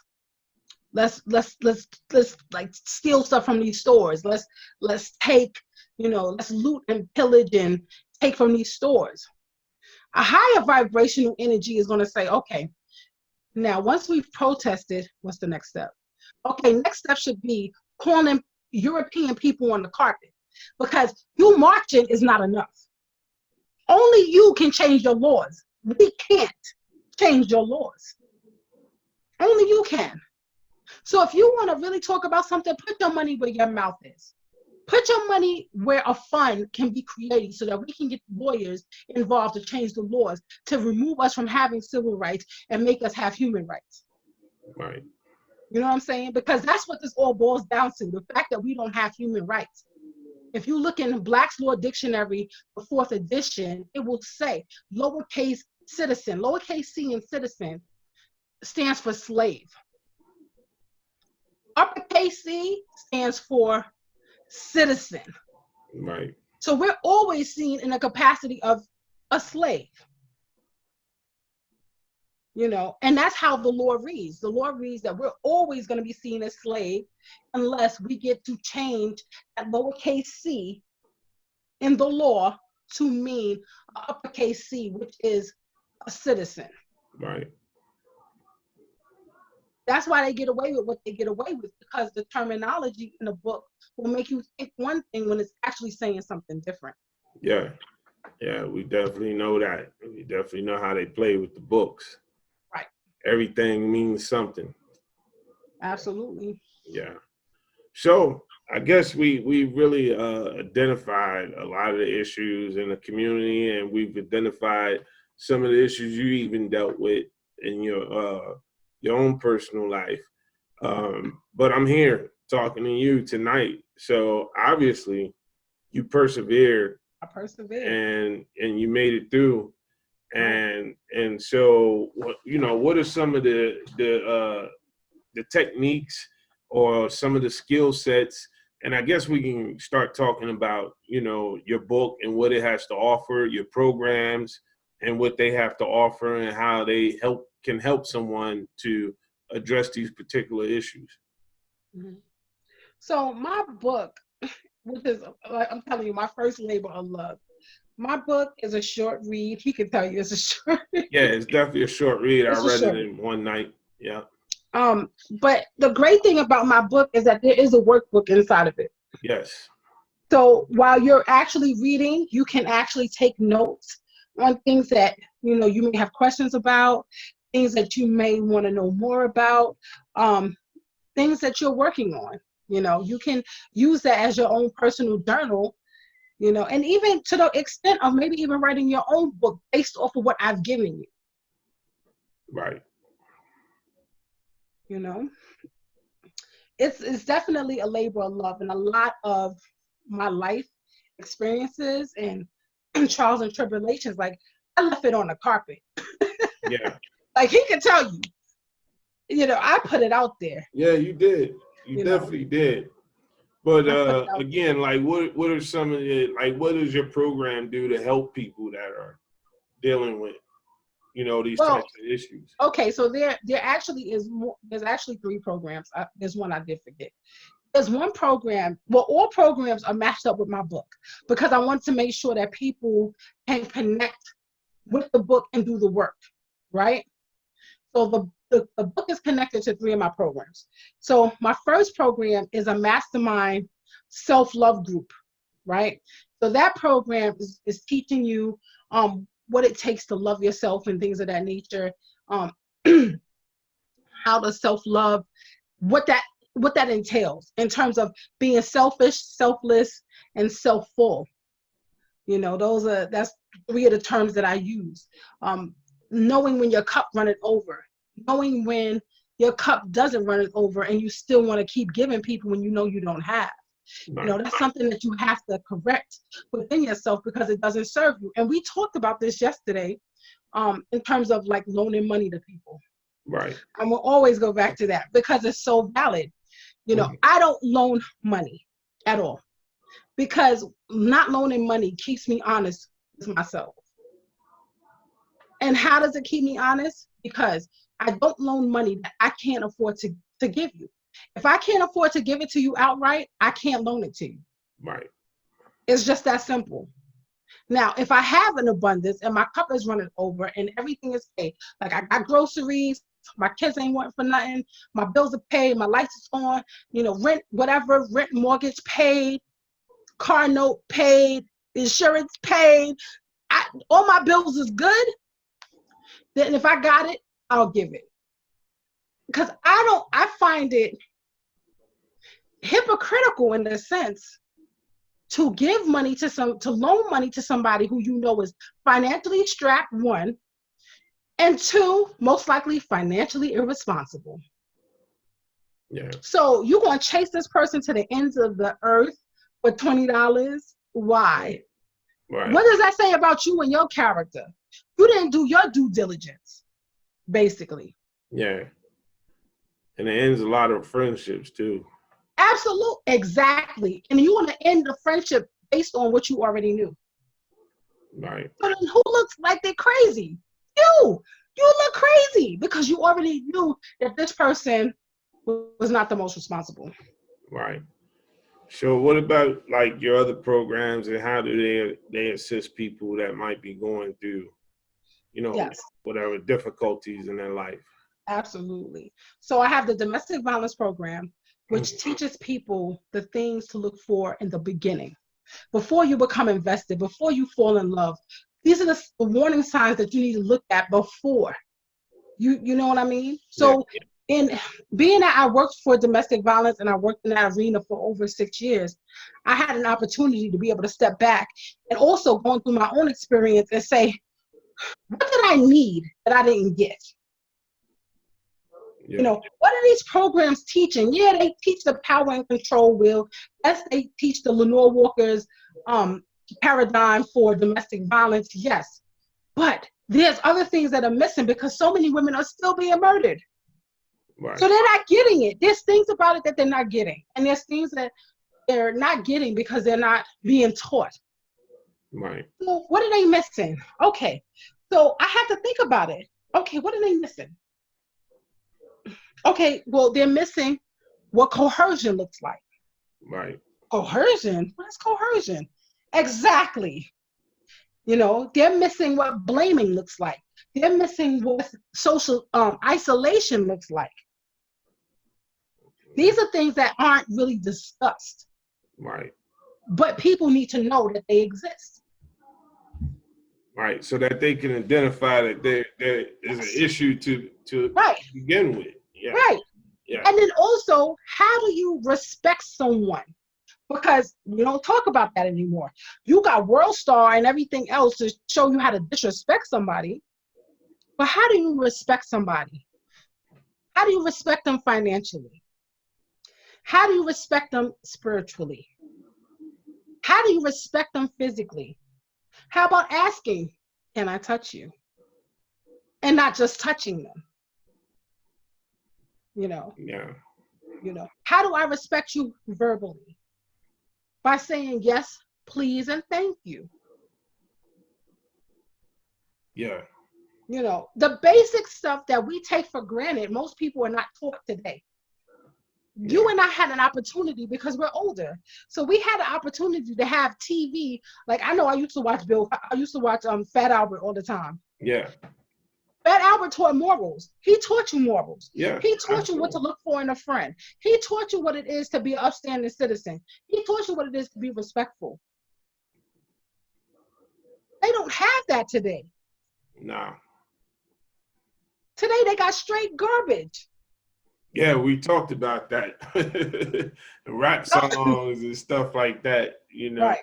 like steal stuff from these stores. Let's take, you know, let's loot and pillage and take from these stores. A higher vibrational energy is going to say, okay, now once we've protested, what's the next step? Okay, next step should be calling European people on the carpet, because you marching is not enough. Only you can change your laws. We can't change your laws. Only you can. So if you want to really talk about something, put your money where your mouth is. Put your money where a fund can be created so that we can get lawyers involved to change the laws, to remove us from having civil rights and make us have human rights. Right. You know what I'm saying? Because that's what this all boils down to, the fact that we don't have human rights. If you look in Black's Law Dictionary, the fourth edition, it will say lowercase citizen, lowercase c in citizen stands for slave. Uppercase C stands for citizen. Right. So we're always seen in the capacity of a slave. And that's how the law reads. The law reads that we're always going to be seen as slave unless we get to change that lowercase c in the law to mean uppercase C, which is a citizen. Right. That's why they get away with what they get away with, because the terminology in the book will make you think one thing when it's actually saying something different. Yeah. Yeah, we definitely know that. We definitely know how they play with the books. Right. Everything means something. Absolutely. Yeah. So I guess we really identified a lot of the issues in the community, and we've identified some of the issues you even dealt with in your own personal life. But I'm here talking to you tonight. So obviously you persevered I persevered. and you made it through. Right. And so what are some of the techniques or some of the skill sets? And I guess we can start talking about, your book and what it has to offer, your programs and what they have to offer, and how they can help someone to address these particular issues. Mm-hmm. So my book, which is, like I'm telling you, my first labor of love. My book is a short read. He can tell you it's a short read. Yeah, it's definitely a short read. I It's a read it short in one night. Yeah. But the great thing about my book is that there is a workbook inside of it. Yes. So while you're actually reading, you can actually take notes on things that you may have questions about, things that you may want to know more about, things that you're working on. You can use that as your own personal journal, and even to the extent of maybe even writing your own book based off of what I've given you. Right. It's definitely a labor of love, and a lot of my life experiences and trials and tribulations, like I left it on the carpet. Yeah. Like he can tell you, I put it out there. Yeah, you did. You You know, definitely did. But I put it out there. again, like what are some of the, like, what does your program do to help people that are dealing with, these Well, types of issues? okay, so there actually is more. There's actually three programs. There's one I did forget. There's one program. Well, all programs are matched up with my book because I want to make sure that people can connect with the book and do the work, right? So the book is connected to three of my programs. So my first program is a mastermind self-love group, right? So that program is teaching you what it takes to love yourself and things of that nature, um, how to self-love, what that entails in terms of being selfish, selfless, and self-full. That's three of the terms that I use. Knowing when your cup runneth over, knowing when your cup doesn't run it over and you still want to keep giving people when you know you don't have. Right. That's something that you have to correct within yourself because it doesn't serve you. And we talked about this yesterday, in terms of like loaning money to people. Right. And we'll always go back to that because it's so valid. I don't loan money at all because not loaning money keeps me honest with myself. And how does it keep me honest? Because I don't loan money that I can't afford to give you. If I can't afford to give it to you outright, I can't loan it to you. Right. It's just that simple. Now, if I have an abundance and my cup is running over and everything is paid, like I got groceries, my kids ain't wanting for nothing, my bills are paid, my lights is on, rent, whatever, rent, mortgage paid, car note paid, insurance paid, all my bills is good, then if I got it, I'll give it. Because I find it hypocritical in the sense to give money to loan money to somebody who is financially strapped, one, and two, most likely financially irresponsible. Yeah. So you're going to chase this person to the ends of the earth for $20? Why? Right. What does that say about you and your character? You didn't do your due diligence, basically. Yeah. And it ends a lot of friendships too. Absolutely, exactly. And you want to end the friendship based on what you already knew. Right. But who looks like they're crazy? You. you look crazy because you already knew that this person was not the most responsible. Right. So what about like your other programs, and how do they assist people that might be going through, Yes, whatever difficulties in their life? absolutely. So I have the domestic violence program, Mm. which teaches people the things to look for in the beginning, before you become invested, before you fall in love. These are the warning signs that you need to look at before. You know what I mean? Yeah. So in being that I worked for domestic violence and I worked in that arena for over 6 years, I had an opportunity to be able to step back and also going through my own experience and say, what did I need that I didn't get? Yeah. What are these programs teaching? Yeah, they teach the power and control wheel. Yes, they teach the Lenore Walker's um, paradigm for domestic violence. Yes, but there's other things that are missing because so many women are still being murdered. Right. So they're not getting it. There's things about it that they're not getting. And there's things that they're not getting because they're not being taught. Right. So what are they missing? Okay. So I have to think about it. Okay, what are they missing? Okay, well, they're missing what coercion looks like. Right. Coercion? What is coercion? Exactly. They're missing what blaming looks like. They're missing what social isolation looks like. These are things that aren't really discussed, Right. but people need to know that they exist. Right. So that they can identify that there is an Yes. issue to Right, begin with. Yeah. right. Yeah. And then also, how do you respect someone? Because we don't talk about that anymore. You got World Star and everything else to show you how to disrespect somebody. But how do you respect somebody? How do you respect them financially? How do you respect them spiritually? How do you respect them physically? How about asking, can I touch you? And not just touching them, you know, Yeah. How do I respect you verbally? By saying yes, please, and thank you. Yeah. The basic stuff that we take for granted, most people are not taught today. You Yeah. and I had an opportunity because we're older. So we had an opportunity to have TV. Like I know I used to watch Fat Albert all the time. Yeah. Fat Albert taught morals. He taught you morals. Yeah. He taught you what to Absolutely. look for in a friend. He taught you what it is to be an upstanding citizen. He taught you what it is to be respectful. They don't have that today. Nah. Today they got straight garbage. Yeah, we talked about that. The rap songs and stuff like that. Right,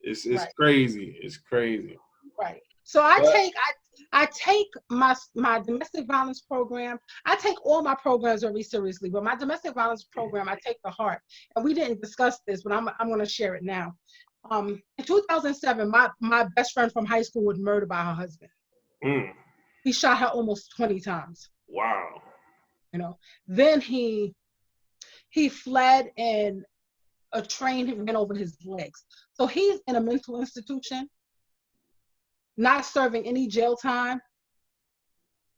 It's right, crazy. It's crazy. right. So I But take I take my domestic violence program. I take all my programs very seriously, but my domestic violence program I take to heart. And we didn't discuss this, but I'm going to share it now. In 2007, my best friend from high school was murdered by her husband. mm, He shot her almost 20 times. wow. You know, then he fled and a train ran over his legs. So he's in a mental institution, not serving any jail time.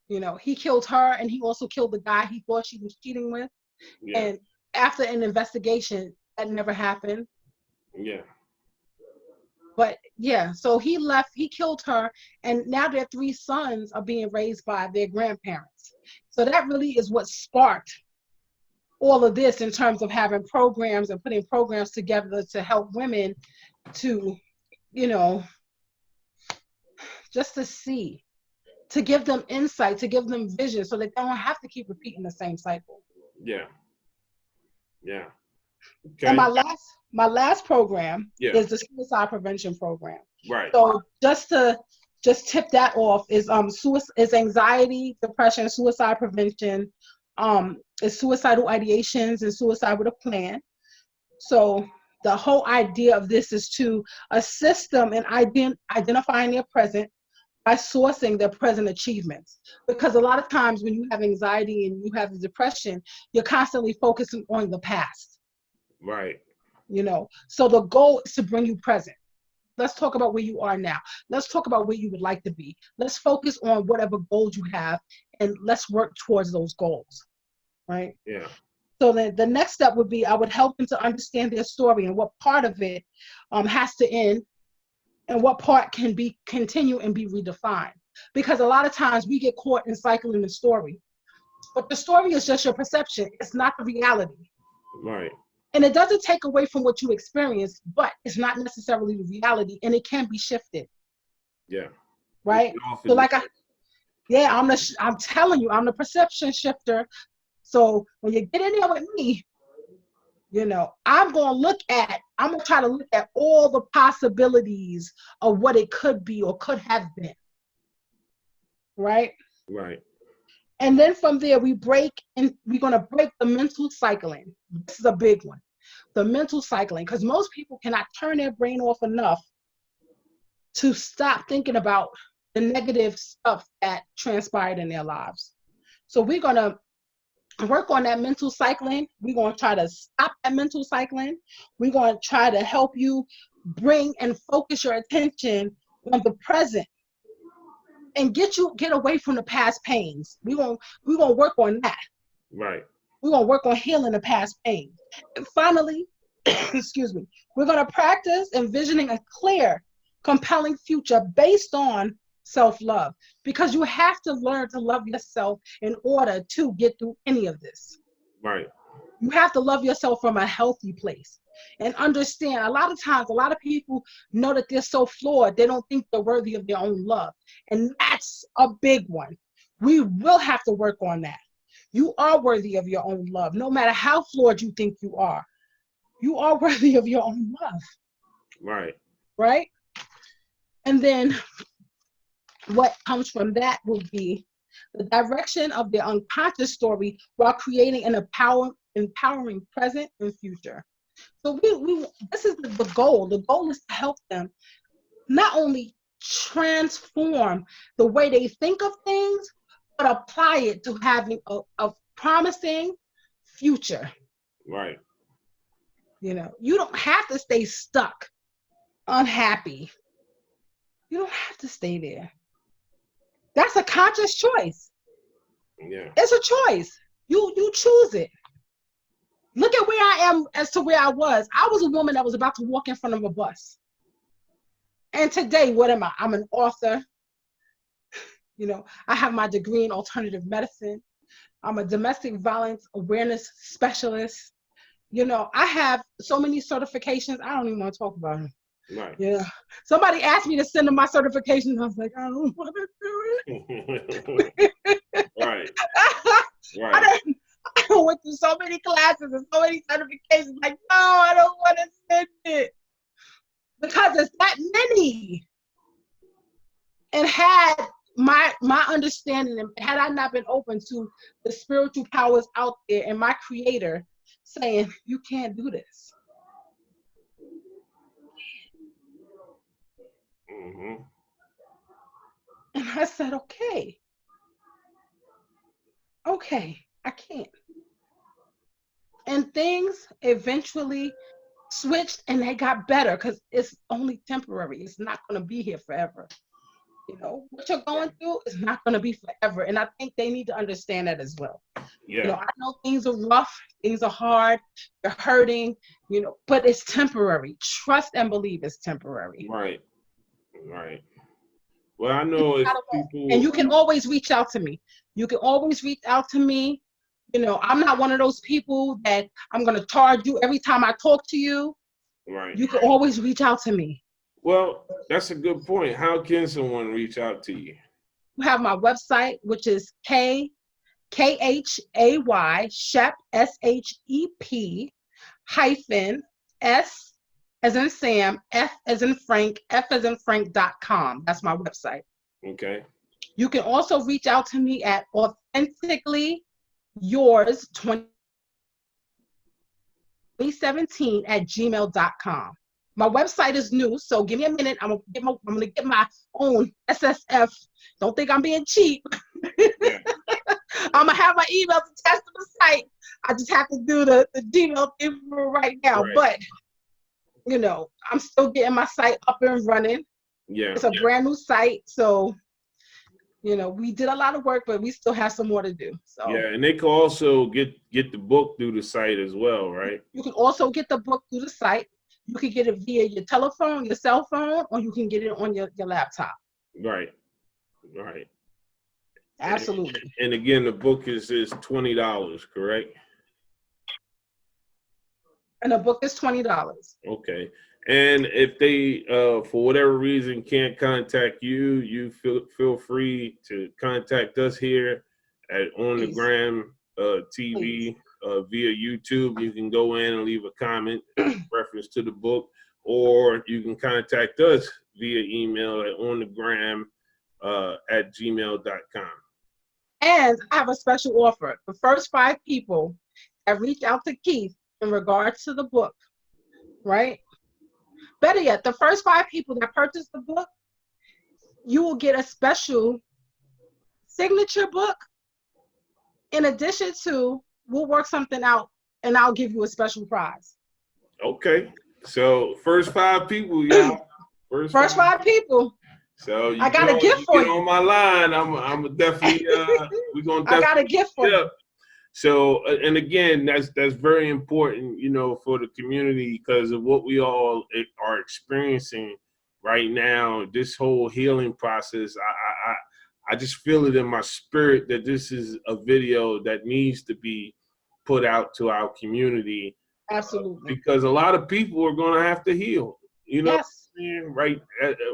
He killed her and he also killed the guy he thought she was cheating with. Yeah. And after an investigation, that never happened. Yeah. But yeah, so he killed her, and now their three sons are being raised by their grandparents. So that really is what sparked all of this in terms of having programs and putting programs together to help women to, you know, just to see, to give them insight, to give them vision so that they don't have to keep repeating the same cycle. Yeah. Yeah. And Okay. my last program Yeah. is the suicide prevention program. Right. So just tip that off is anxiety, depression, suicide prevention, is suicidal ideations and suicide with a plan. So the whole idea of this is to assist them in identifying their present by sourcing their present achievements. Because a lot of times when you have anxiety and you have the depression, you're constantly focusing on the past. Right. So the goal is to bring you present. let's talk about where you are now. Let's talk about where you would like to be. Let's focus on whatever goals you have and let's work towards those goals, right? Yeah. So then the next step would be I would help them to understand their story and what part of it has to end and what part can be continue and be redefined. Because a lot of times we get caught in cycling the story, but the story is just your perception. It's not the reality. Right. And it doesn't take away from what you experience, but it's not necessarily the reality and it can be shifted. Yeah. Right. So I'm telling you, I'm the perception shifter. So when you get in there with me, I'm going to try to look at all the possibilities of what it could be or could have been. Right. Right. And then from there, we're going to break the mental cycling. This is a big one. The mental cycling, because most people cannot turn their brain off enough to stop thinking about the negative stuff that transpired in their lives. So we're going to work on that mental cycling. We're going to try to stop that mental cycling. We're going to try to help you bring and focus your attention on the present and get away from the past pains. We're going to work on that. Right. We're going to work on healing the past pain. And finally, excuse me, we're going to practice envisioning a clear, compelling future based on self-love, because you have to learn to love yourself in order to get through any of this. Right. You have to love yourself from a healthy place and understand a lot of times, a lot of people know that they're so flawed, they don't think they're worthy of their own love. And that's a big one. We will have to work on that. You are worthy of your own love, no matter how flawed you think you are. You are worthy of your own love. Right. Right? And then what comes from that will be the direction of their unconscious story while creating an empowering present and future. So this is the goal. The goal is to help them not only transform the way they think of things, but apply it to having a promising future. Right. You don't have to stay stuck, unhappy. You don't have to stay there. That's a conscious choice. Yeah. It's a choice. You choose it. Look at where I am as to where I was. I was a woman that was about to walk in front of a bus. And today, what am I? I'm an author. I have my degree in alternative medicine. I'm a domestic violence awareness specialist. I have so many certifications. I don't even want to talk about them. Right. Yeah. Somebody asked me to send them my certifications. I was like, I don't want to do it. Right. Right. I went through so many classes and so many certifications. Like, no, I don't want to send it. Because it's that many. And had my understanding, and had I not been open to the spiritual powers out there and my creator saying, you can't do this. Mm-hmm. And I said, okay, I can't. And things eventually switched and they got better because it's only temporary. It's not going to be here forever. What you're going through is not going to be forever. And I think they need to understand that as well. Yeah. I know things are rough, things are hard, you're hurting, but it's temporary. Trust and believe it's temporary. Right. Right. Well, I know if people... And you can always reach out to me. You can always reach out to me. I'm not one of those people that I'm going to charge you every time I talk to you. Right. You can always reach out to me. Well, that's a good point. How can someone reach out to you? You have my website, which is KHAY, SHEP, SHEP, hyphen, S as in Sam, F as in Frank, F as in Frank.com. That's my website. Okay. You can also reach out to me at authentically yours 2017 at gmail.com. My website is new, so give me a minute. I'm gonna get my own SSF. Don't think I'm being cheap. Yeah. I'm gonna have my emails attached to the site. I just have to do the Gmail thing for right now. Right. But I'm still getting my site up and running. Yeah. It's a brand new site, so we did a lot of work, but we still have some more to do. So Yeah, and they can also get the book through the site as well, right? you can also get the book through the site. You can get it via your telephone, your cell phone, or you can get it on your laptop. Right. Right. Absolutely. And again, the book is $20, correct? And the book is $20. Okay. And if they, for whatever reason, can't contact you, you feel free to contact us here at On the Please. Gram Please. TV via YouTube. You can go in and leave a comment reference to the book, or you can contact us via email at onthegram at gmail.com. And I have a special offer. The first 5 people that reach out to Keith in regards to the book, right? Better yet, the first 5 people that purchase the book, you will get a special signature book. In addition to, we'll work something out and I'll give you a special prize. Okay. So first 5 people, y'all. First 5 people. So I got a gift for you. Get on my line. I'm definitely we're gonna definitely I got a gift for you. So and again, that's very important, for the community because of what we all are experiencing right now. This whole healing process, I just feel it in my spirit that this is a video that needs to be put out to our community. Absolutely. Because a lot of people are going to have to heal. Yes. Right?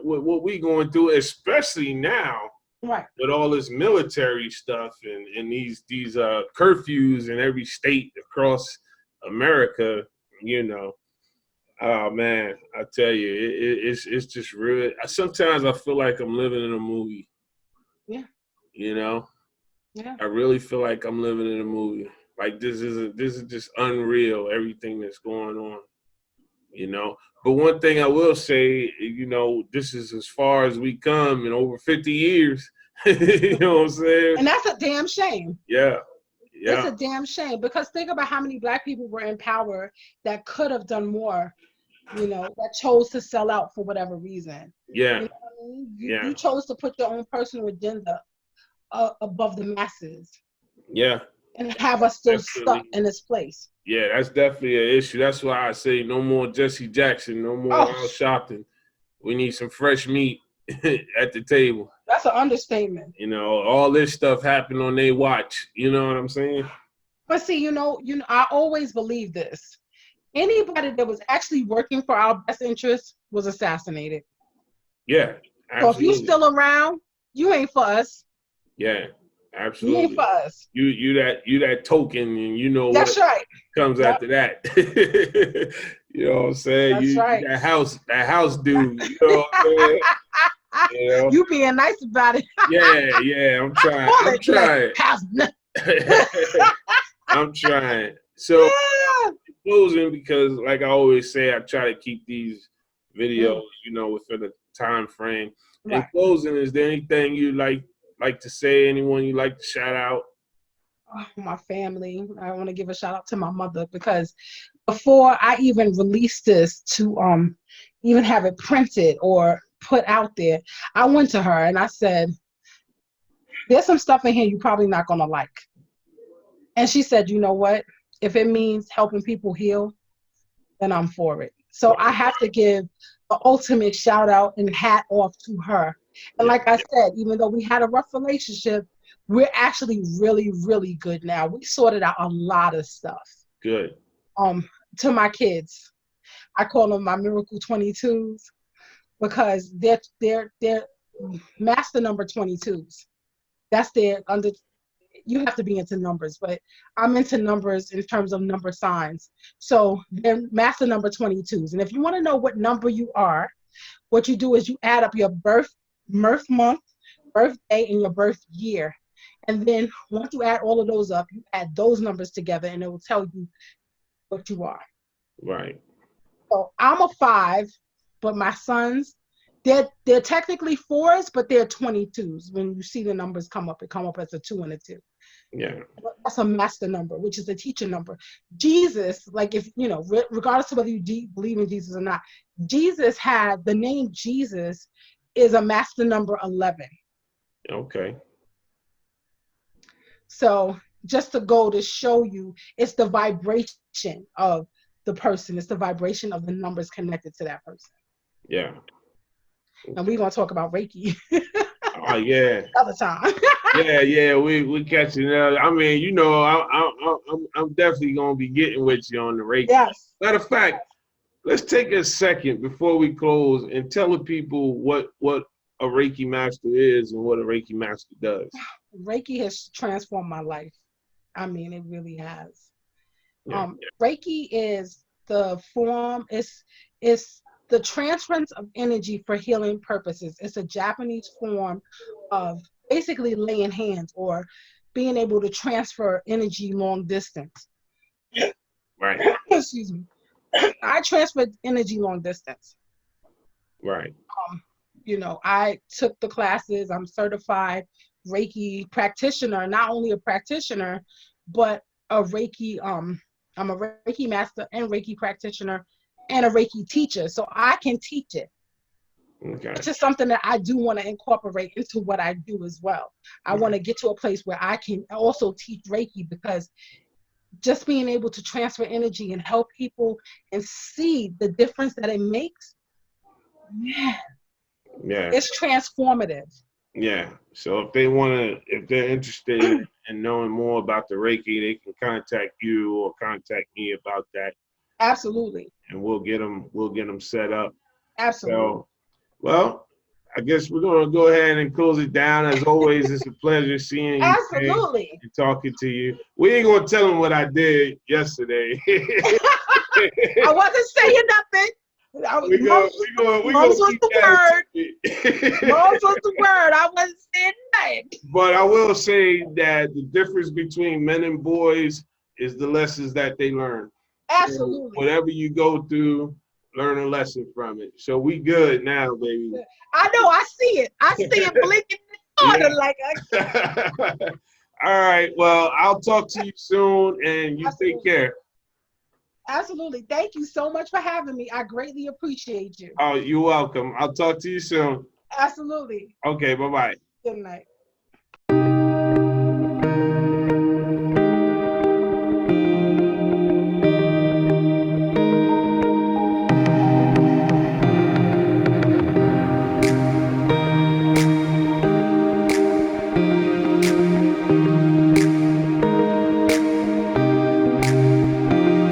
What we going through, especially now, right, with all this military stuff and these curfews in every state across America. Oh man, I tell you, it's just real. Sometimes I feel like I'm living in a movie. Yeah. Yeah. I really feel like I'm living in a movie. Like this is just unreal. Everything that's going on. But one thing I will say, this is as far as we come in over 50 years. You know what I'm saying? And that's a damn shame. Yeah. It's a damn shame because think about how many Black people were in power that could have done more, that chose to sell out for whatever reason. Yeah. You know what I mean? You chose to put your own personal agenda above the masses. Yeah. And have us still stuck in this place. Yeah, that's definitely an issue. That's why I say no more Jesse Jackson, no more Al Sharpton. We need some fresh meat at the table. That's an understatement. All this stuff happened on their watch. You know what I'm saying? But see, I always believe this. Anybody that was actually working for our best interest was assassinated. Yeah, absolutely. So if you're still around, you ain't for us. Yeah. Absolutely. You ain't for us. You that token, and that's what right. comes after that. You know what I'm saying? That's right. That house dude. You know what I'm saying? You being nice about it. Yeah. I'm trying. I'm trying. So closing, because like I always say, I try to keep these videos, within a time frame. Right. In closing, is there anything you like to say? Anyone you like to shout out? My family. I want to give a shout out to my mother because before I even released this to even have it printed or put out there, I went to her and I said, there's some stuff in here you're probably not gonna like. And she said, you know what? If it means helping people heal, then I'm for it. So I have to give the ultimate shout out and hat off to her. And like I said, even though we had a rough relationship, we're actually really, really good now. We sorted out a lot of stuff. Good. To my kids, I call them my Miracle 22s because they're master number 22s. That's their under. You have to be into numbers, but I'm into numbers in terms of number signs. So they're master number 22s. And if you want to know what number you are, what you do is you add up your birth month, birthday, and your birth year. And then once you add all of those up, you add those numbers together and it will tell you what you are. Right. So I'm a 5, but my sons, they're technically 4s, but they're 22s. When you see the numbers come up, it come up as a 2 and a 2. Yeah. That's a master number, which is a teacher number. Jesus, like if you know, regardless of whether you believe in Jesus or not, Jesus had the name Jesus is a master number 11. Okay. So just to go to show you, it's the vibration of the person. It's the vibration of the numbers connected to that person. Yeah. And we're Okay. gonna talk about Reiki Oh yeah. other time. Yeah. We catching up. I mean, you know, I'm definitely gonna be getting with you on the Reiki. Yes. Matter of fact, let's take a second before we close and tell the people what a Reiki master is and what a Reiki master does. Reiki has transformed my life. I mean, it really has. Yeah. Reiki is the form, it's the transference of energy for healing purposes. It's a Japanese form of basically laying hands or being able to transfer energy long distance. Right. Excuse me. I transferred energy long distance. Right. You know, I took the classes. I'm certified Reiki practitioner, not only a practitioner, but a Reiki, I'm a Reiki master and Reiki practitioner and a Reiki teacher. So I can teach it, Okay. which is something that I do want to incorporate into what I do as well. I want to get to a place where I can also teach Reiki because just being able to transfer energy and help people and see the difference that it makes, man, Yeah. it's transformative. Yeah. So if they're interested in knowing more about the Reiki, they can contact you or contact me about that, Absolutely. and we'll get them set up. Absolutely. So, well, I guess we're gonna go ahead and close it down. As always, it's a pleasure seeing you today Absolutely. and talking to you. We ain't gonna tell them what I did yesterday. I wasn't saying nothing. we gonna Mom's was keep the that word. a secret. Mom's was the word. I wasn't saying nothing. But I will say that the difference between men and boys is the lessons that they learn. So Absolutely. whatever you go through, learn a lesson from it. So we good now, baby. I know. I see it. I see it blinking in the corner like Yeah. All right. Well, I'll talk to you soon, and you take absolutely. care. Absolutely. Thank you so much for having me. I greatly appreciate you. Oh, you're welcome. I'll talk to you soon. Absolutely. Okay. Bye bye. Good night.